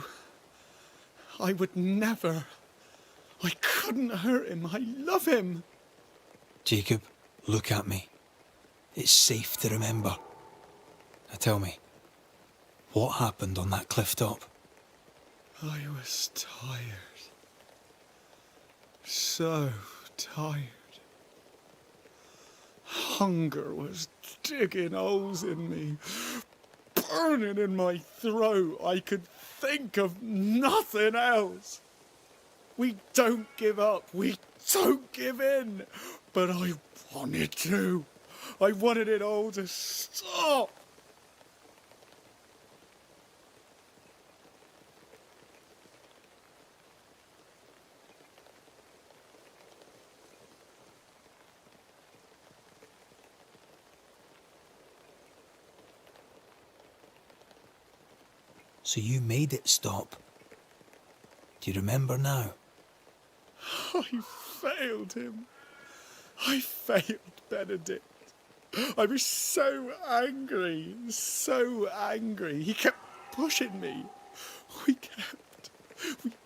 Speaker 11: I would never. I couldn't hurt him. I love him.
Speaker 5: Jacob, look at me. It's safe to remember. Now tell me, what happened on that cliff top?
Speaker 11: I was tired. So tired. Hunger was digging holes in me, burning in my throat. I could think of nothing else. We don't give up. We don't give in. But I wanted to. I wanted it all to stop.
Speaker 5: So you made it stop. Do you remember now?
Speaker 11: I failed him. I failed Benedict. I was so angry, so angry. He kept pushing me. We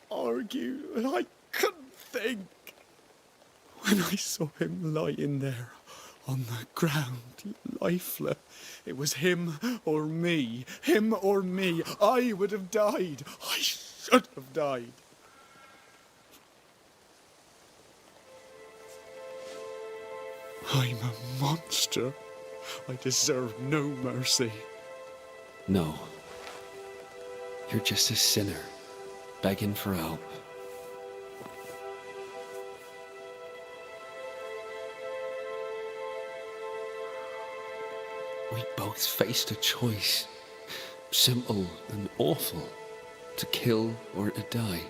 Speaker 11: argued, and I couldn't think. When I saw him lying there on the ground, lifeless, it was him or me. Him or me. I would have died. I should have died. I'm a monster. I deserve no mercy.
Speaker 12: No. You're just a sinner, begging for help. We both faced a choice, simple and awful, to kill or to die.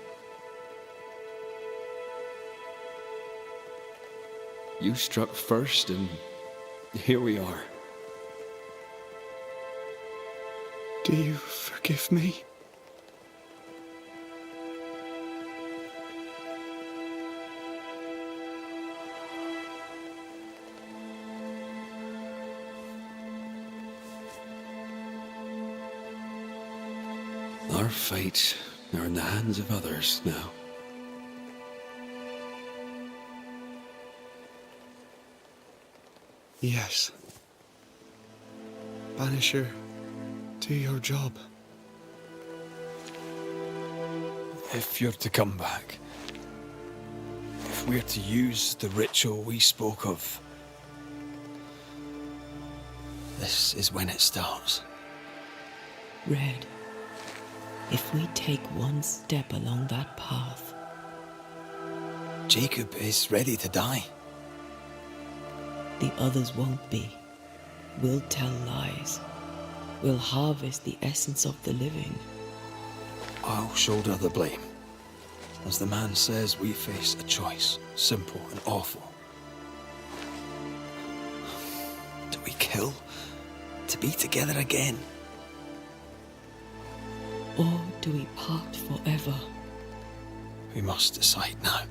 Speaker 12: You struck first, and here we are.
Speaker 11: Do you forgive me?
Speaker 12: Our fates are in the hands of others now.
Speaker 11: Yes. Banisher, do your job.
Speaker 5: If you're to come back, if we're to use the ritual we spoke of, this is when it starts.
Speaker 1: Red, if we take one step along that path,
Speaker 5: Jacob is ready to die.
Speaker 1: the others won't be. We'll tell lies. We'll harvest the essence of the living.
Speaker 5: I'll shoulder the blame. As the man says, we face a choice, simple and awful. Do we kill to be together again?
Speaker 1: Or do we part forever?
Speaker 5: We must decide now.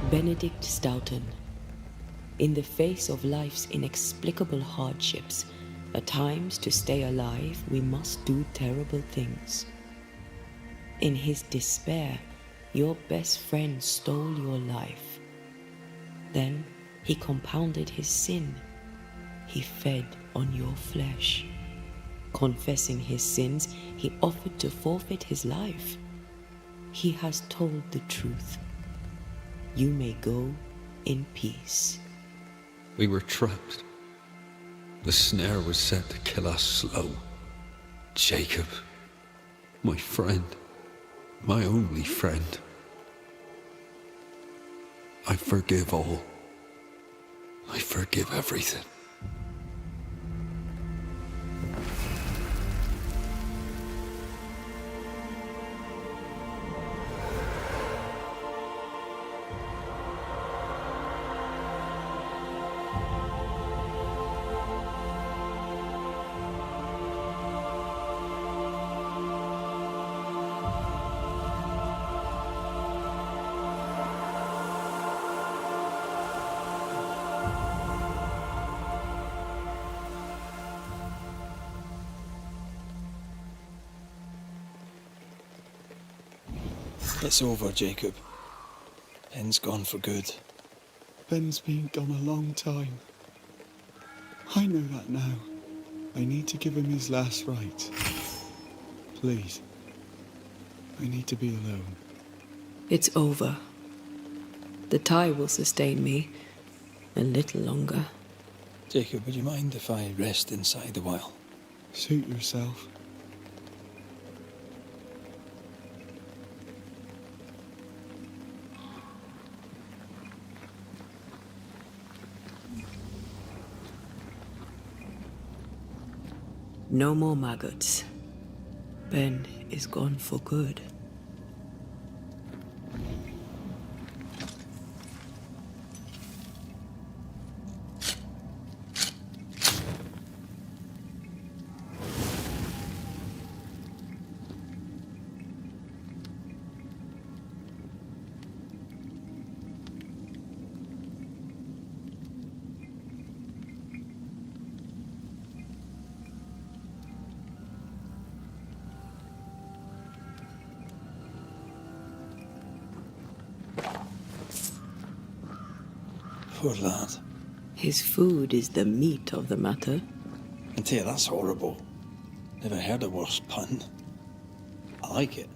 Speaker 1: Benedict Stoughton. In the face of life's inexplicable hardships, at times to stay alive, we must do terrible things. In his despair, your best friend stole your life. Then he compounded his sin. He fed on your flesh. Confessing his sins, he offered to forfeit his life. He has told the truth. You may go in peace.
Speaker 12: We were trapped. The snare was set to kill us slow. Jacob, my friend, my only friend. I forgive all. I forgive everything.
Speaker 5: It's over, Jacob. Ben's gone for good.
Speaker 11: Ben's been gone a long time. I know that now. I need to give him his last rites. Please. I need to be alone.
Speaker 1: It's over. The tie will sustain me a little longer.
Speaker 5: Jacob, would you mind if I rest inside a while?
Speaker 11: Suit yourself.
Speaker 1: No more maggots. Ben is gone for good.
Speaker 5: Poor lad.
Speaker 1: His food is the meat of the matter.
Speaker 5: I tell you, that's horrible. Never heard a worse pun. I like it.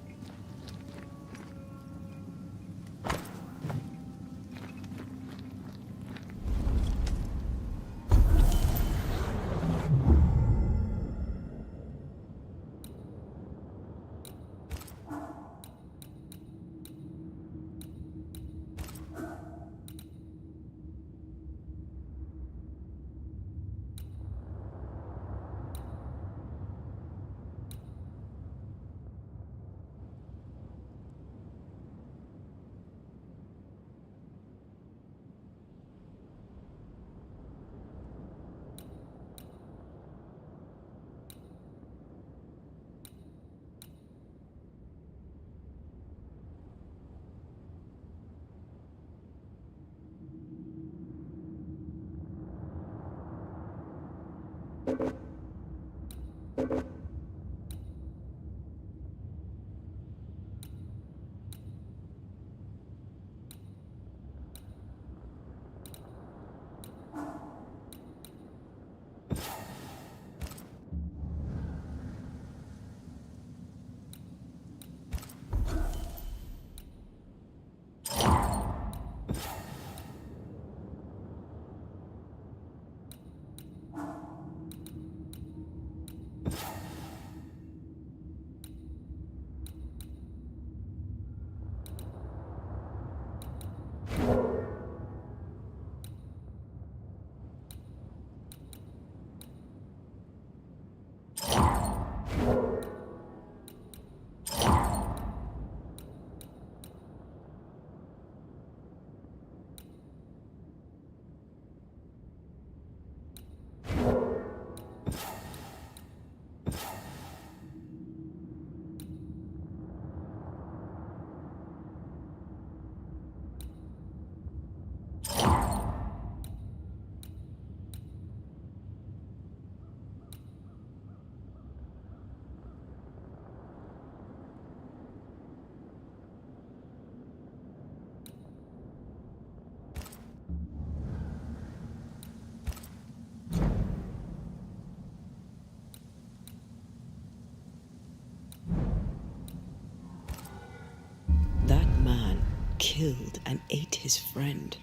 Speaker 1: That man killed and ate his friend.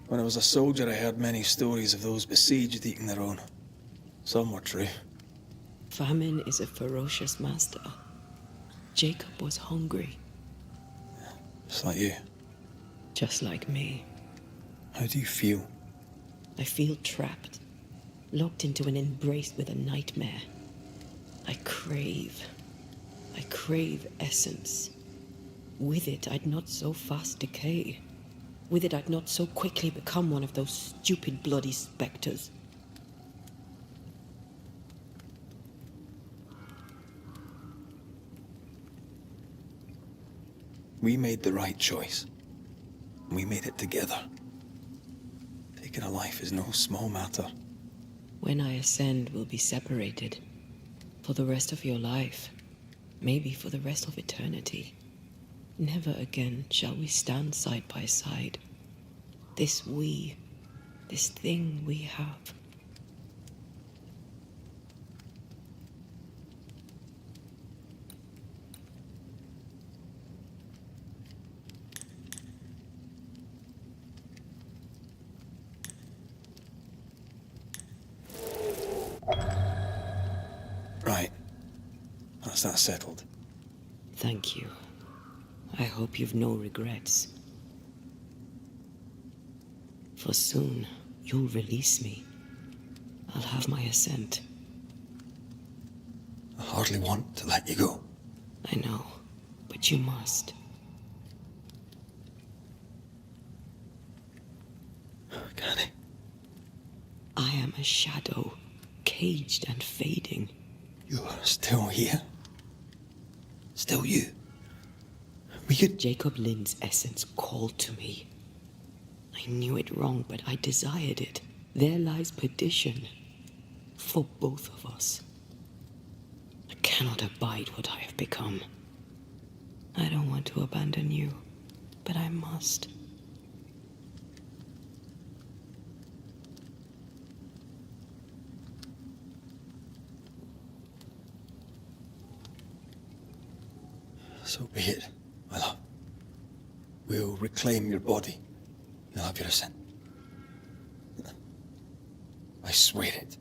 Speaker 5: When I was a soldier, I heard many stories of those besieged eating their own. Some were true.
Speaker 1: Famine is a ferocious master. Jacob was hungry.
Speaker 5: Just like you.
Speaker 1: Just like me.
Speaker 5: How do you feel?
Speaker 1: I feel trapped, locked into an embrace with a nightmare. I crave essence. With it, I'd not so fast decay. With it, I'd not so quickly become one of those stupid bloody specters.
Speaker 5: We made the right choice. We made it together. Taking a life is no small matter.
Speaker 1: When I ascend, we'll be separated. For the rest of your life. Maybe for the rest of eternity. Never again shall we stand side by side. This thing we have.
Speaker 5: Right. That's that settled.
Speaker 1: Thank you. I hope you've no regrets. For soon, you'll release me. I'll have my ascent.
Speaker 5: I hardly want to let you go.
Speaker 1: I know, but you must.
Speaker 5: Can I?
Speaker 1: I am a shadow, caged and fading.
Speaker 5: You are still here? Still you? We could...
Speaker 1: Jacob Lynn's essence called to me. I knew it wrong, but I desired it. There lies perdition. For both of us. I cannot abide what I have become. I don't want to abandon you, but I must.
Speaker 5: So be it, my love. We'll reclaim your body. You'll have your ascent. I swear it.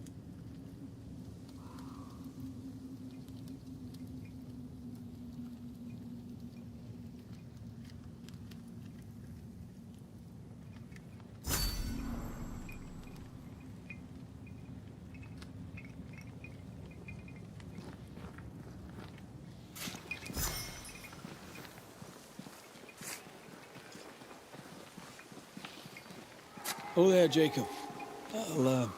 Speaker 2: Oh there, Jacob. I'll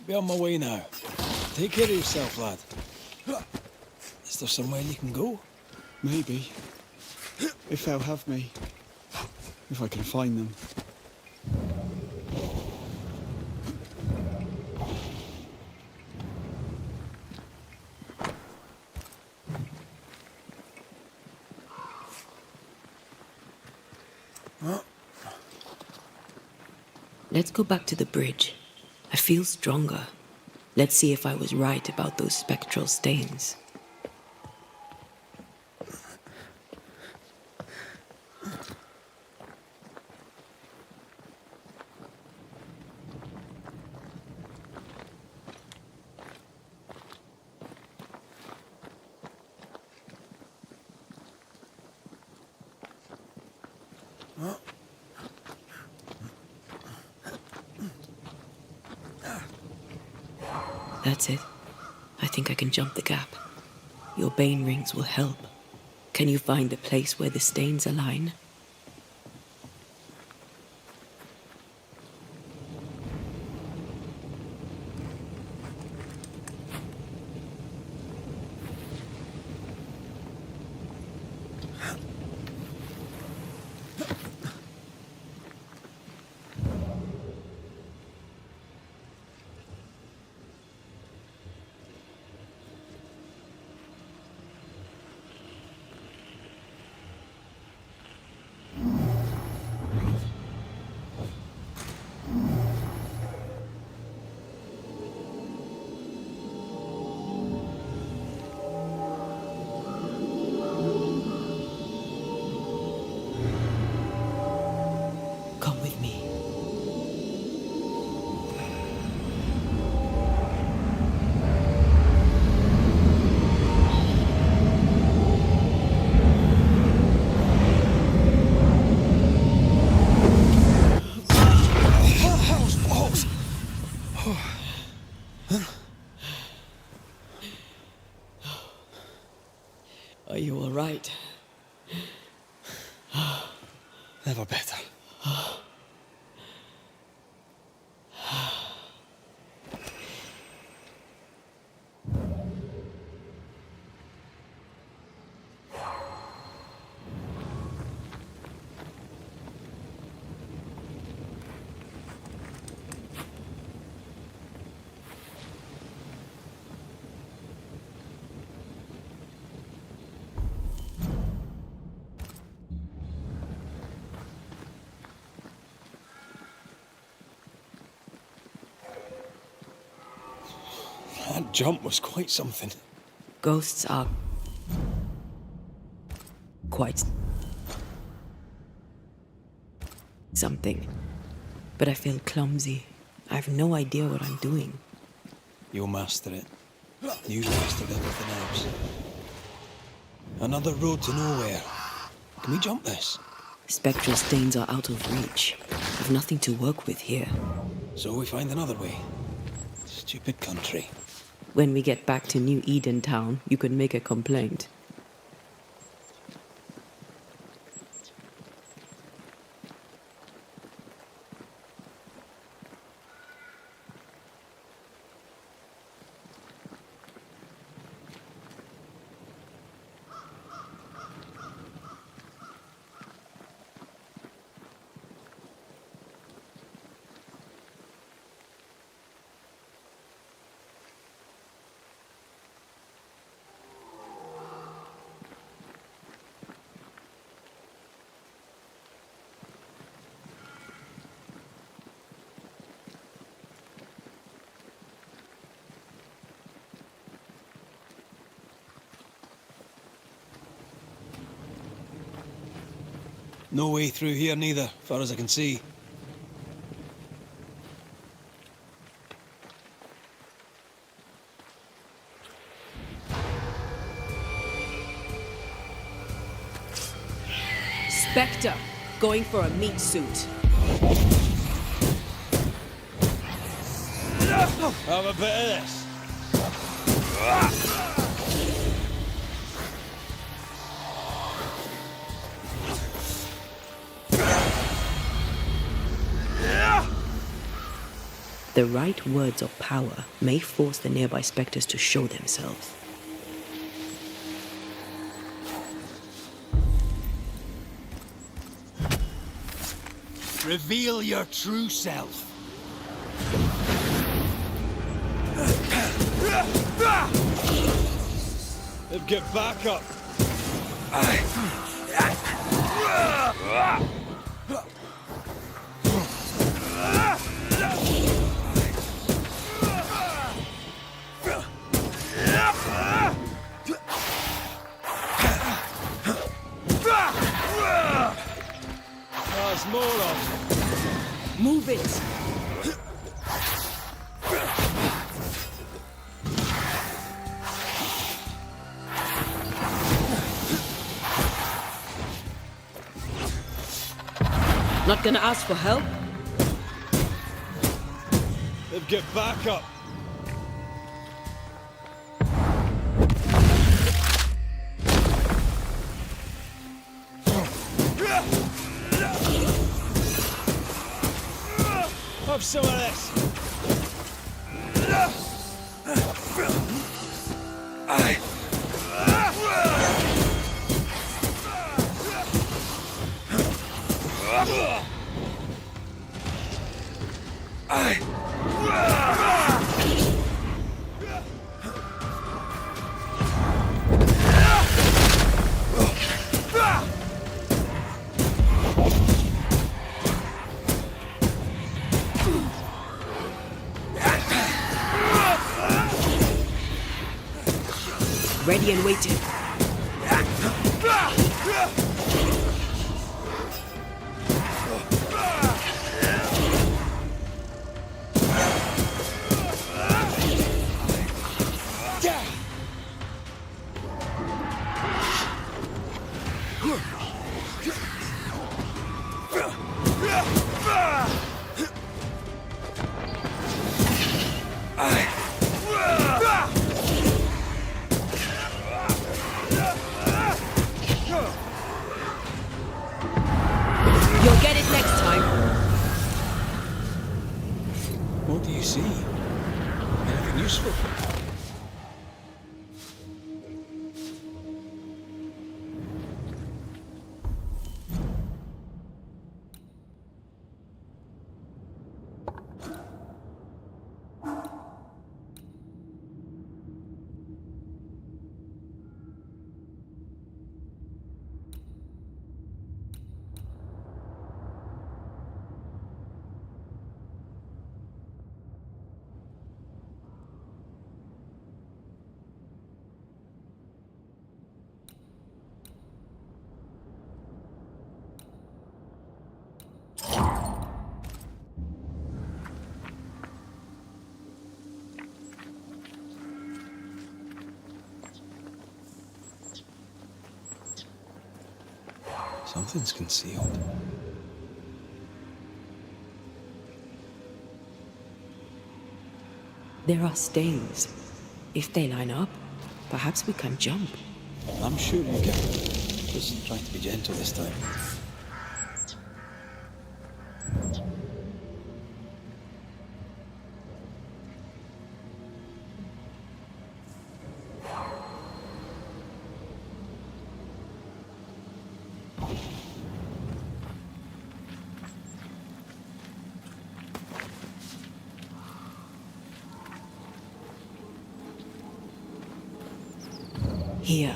Speaker 2: be on my way now. Take care of yourself, lad. Is there somewhere you can go?
Speaker 11: Maybe. If they'll have me. If I can find them.
Speaker 1: Let's go back to the bridge. I feel stronger. Let's see if I was right about those spectral stains. That's it. I think I can jump the gap. Your bane rings will help. Can you find the place where the stains align? Come with me. Are you all right?
Speaker 5: Never better. That jump was quite something.
Speaker 1: Ghosts are quite something. But I feel clumsy. I have no idea what I'm doing.
Speaker 5: You'll master it. You mastered everything else. Another road to nowhere. Can we jump this?
Speaker 1: Spectral stains are out of reach. I've nothing to work with here.
Speaker 5: So we find another way. Stupid country.
Speaker 1: When we get back to New Eden Town, you can make a complaint.
Speaker 2: No way through here neither, far as I can see.
Speaker 1: Spectre, going for a meat suit.
Speaker 2: Have a bit of this.
Speaker 1: The right words of power may force the nearby specters to show themselves.
Speaker 2: Reveal your true self. Get back up. There's more of.
Speaker 1: Move it! Not gonna ask for help?
Speaker 2: Get back up. Have some of this.
Speaker 1: Ready and waiting. You'll get it next time.
Speaker 2: What do you see? Anything useful? Something's concealed.
Speaker 1: There are stains. If they line up, perhaps we can jump.
Speaker 5: I'm sure you can. Just trying to be gentle this time.
Speaker 1: Here,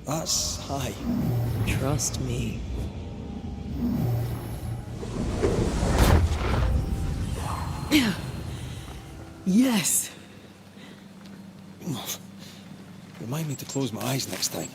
Speaker 5: That's high.
Speaker 1: trust me. Yes!
Speaker 5: Remind me to close my eyes next time.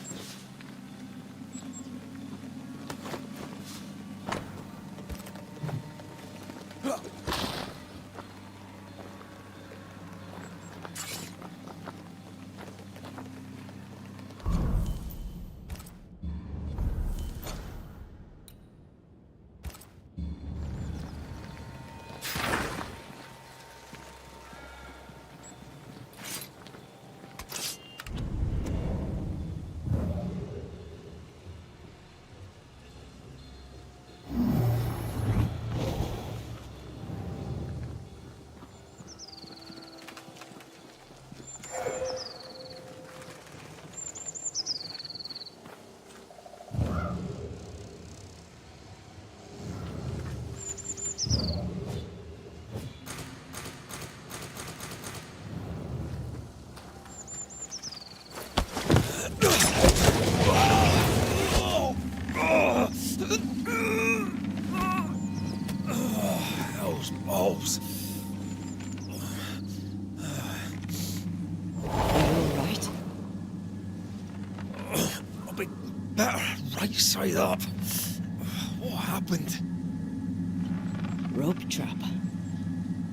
Speaker 5: Those balls.
Speaker 1: Alright?
Speaker 5: I'll be better right side up. What happened?
Speaker 1: Rope trap.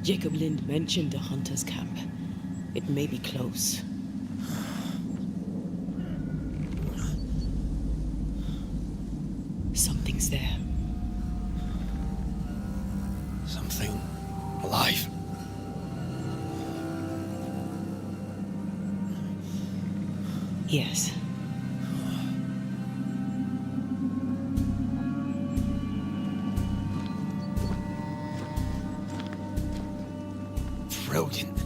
Speaker 1: Jacob Lind mentioned the hunter's camp. It may be close. Something's there.
Speaker 5: Something alive.
Speaker 1: Yes.
Speaker 5: Brilliant.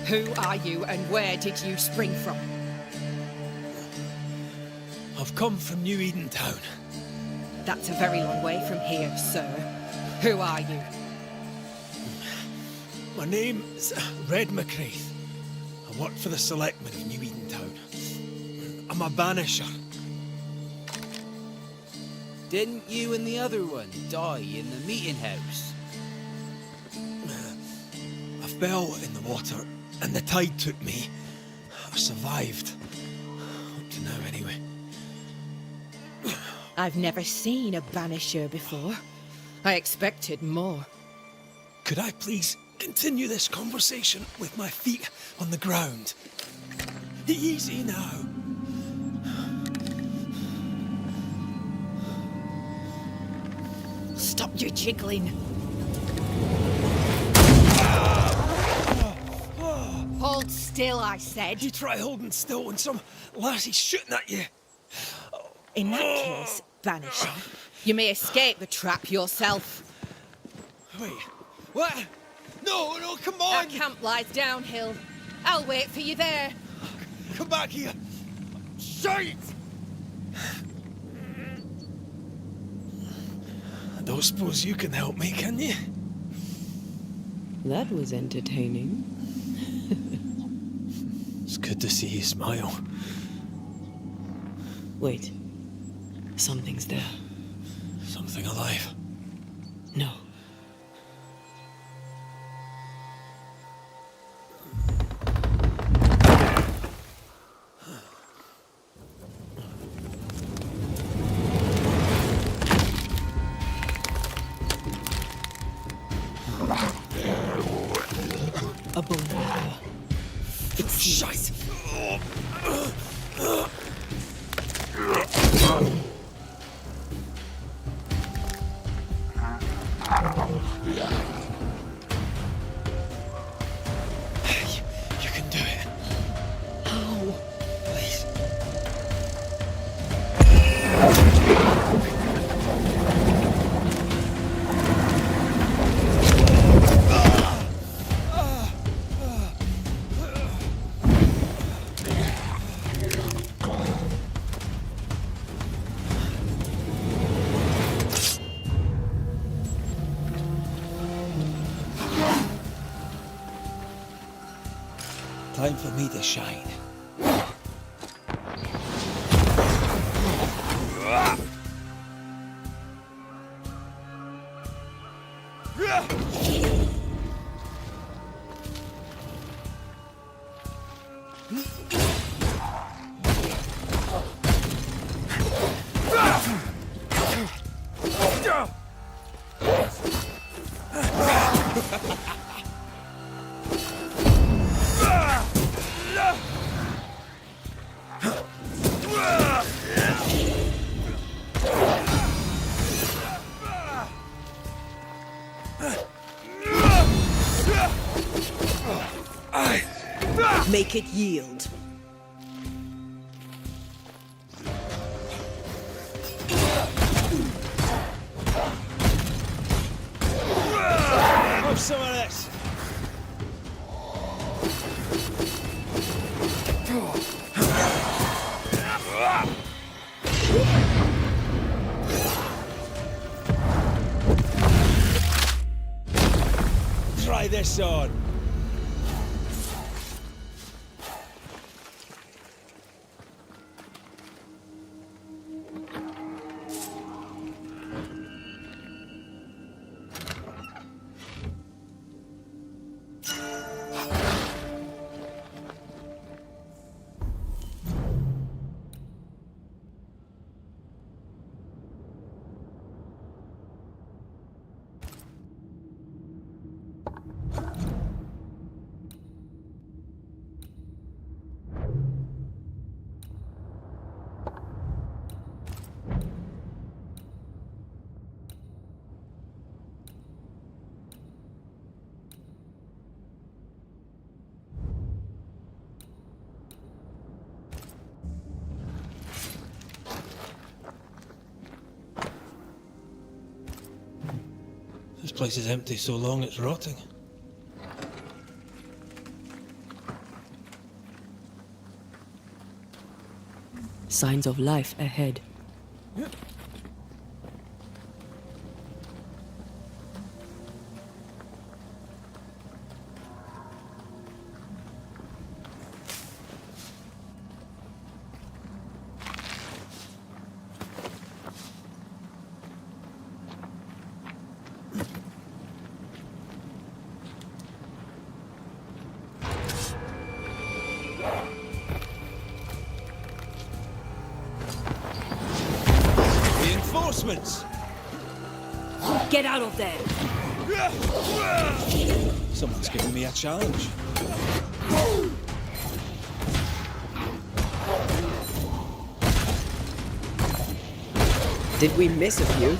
Speaker 13: Who are you and where did you spring from?
Speaker 5: I've come from New Eden Town.
Speaker 13: That's a very long way from here, sir. Who are you?
Speaker 5: My name's Red McCraith. I work for the selectmen of New Eden Town. I'm a banisher.
Speaker 14: Didn't you and the other one die in the meeting house?
Speaker 5: I fell in the water and the tide took me. I survived. Up to now, anyway.
Speaker 13: I've never seen a banisher before. I expected more.
Speaker 5: Could I please continue this conversation with my feet on the ground? Easy now.
Speaker 13: Stop your jiggling. Hold still, I said.
Speaker 5: You try holding still when some lassie's shooting at you.
Speaker 13: In that case, Banisher, you may escape the trap yourself.
Speaker 5: Wait, what? No, no, come on!
Speaker 13: Our camp lies downhill. I'll wait for you there.
Speaker 5: Come back here! Shite! I don't suppose you can help me, can you?
Speaker 1: That was entertaining.
Speaker 5: It's good to see you smile.
Speaker 1: Wait. Something's there.
Speaker 5: Something alive.
Speaker 1: No. A bone marker. It's
Speaker 5: Shite!
Speaker 2: You can do it.
Speaker 1: How?
Speaker 2: Please. Time for me to shine.
Speaker 1: Make it yield.
Speaker 2: Have some of this. Try this on. This place is empty so long it's rotting.
Speaker 1: Signs of life ahead.
Speaker 2: Reinforcements!
Speaker 1: Get out of there!
Speaker 2: Someone's giving me a challenge.
Speaker 1: Did we miss a few?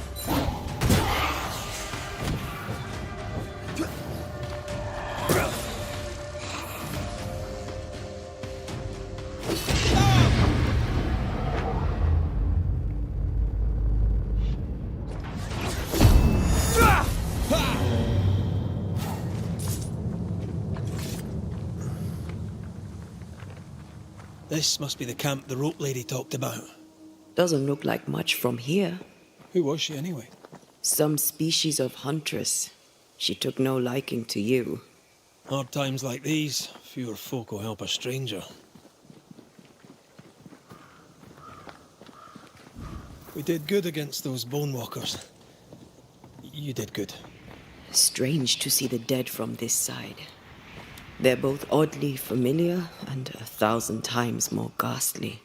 Speaker 2: This must be the camp the rope lady talked about.
Speaker 1: Doesn't look like much from here.
Speaker 2: Who was she anyway?
Speaker 1: Some species of huntress. She took no liking to you.
Speaker 2: Hard times like these, fewer folk will help a stranger. We did good against those bone walkers. You did good.
Speaker 1: Strange to see the dead from this side. They're both oddly familiar and 1,000 times more ghastly.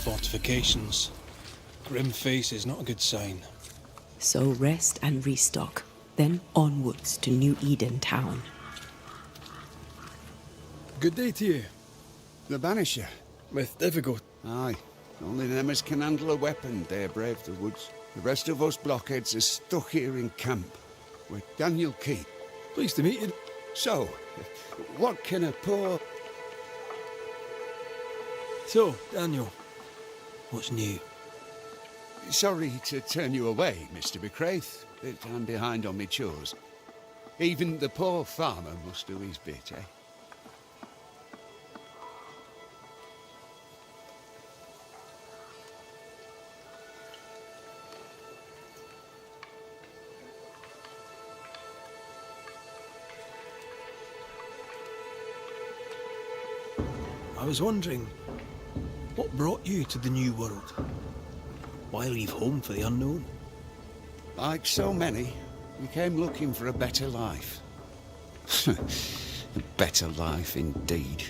Speaker 2: Fortifications. Grim face is not a good sign.
Speaker 1: So rest and restock, then onwards to New Eden town.
Speaker 2: Good day to you.
Speaker 6: The Banisher.
Speaker 2: With difficulty.
Speaker 6: Aye. Only them as can handle a weapon dare brave the woods. The rest of us blockheads are stuck here in camp with Daniel Keith.
Speaker 2: Pleased to meet you.
Speaker 6: So, what can a poor...
Speaker 2: So, Daniel, what's new?
Speaker 6: Sorry to turn you away, Mr. Bequaith, but I'm behind on my chores. Even the poor farmer must do his bit, eh?
Speaker 2: I was wondering, what brought you to the New World? Why leave home for the unknown?
Speaker 6: Like so many, we came looking for a better life. A better life indeed.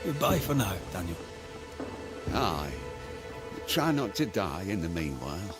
Speaker 2: Goodbye for now, Daniel.
Speaker 6: Aye. Try not to die in the meanwhile.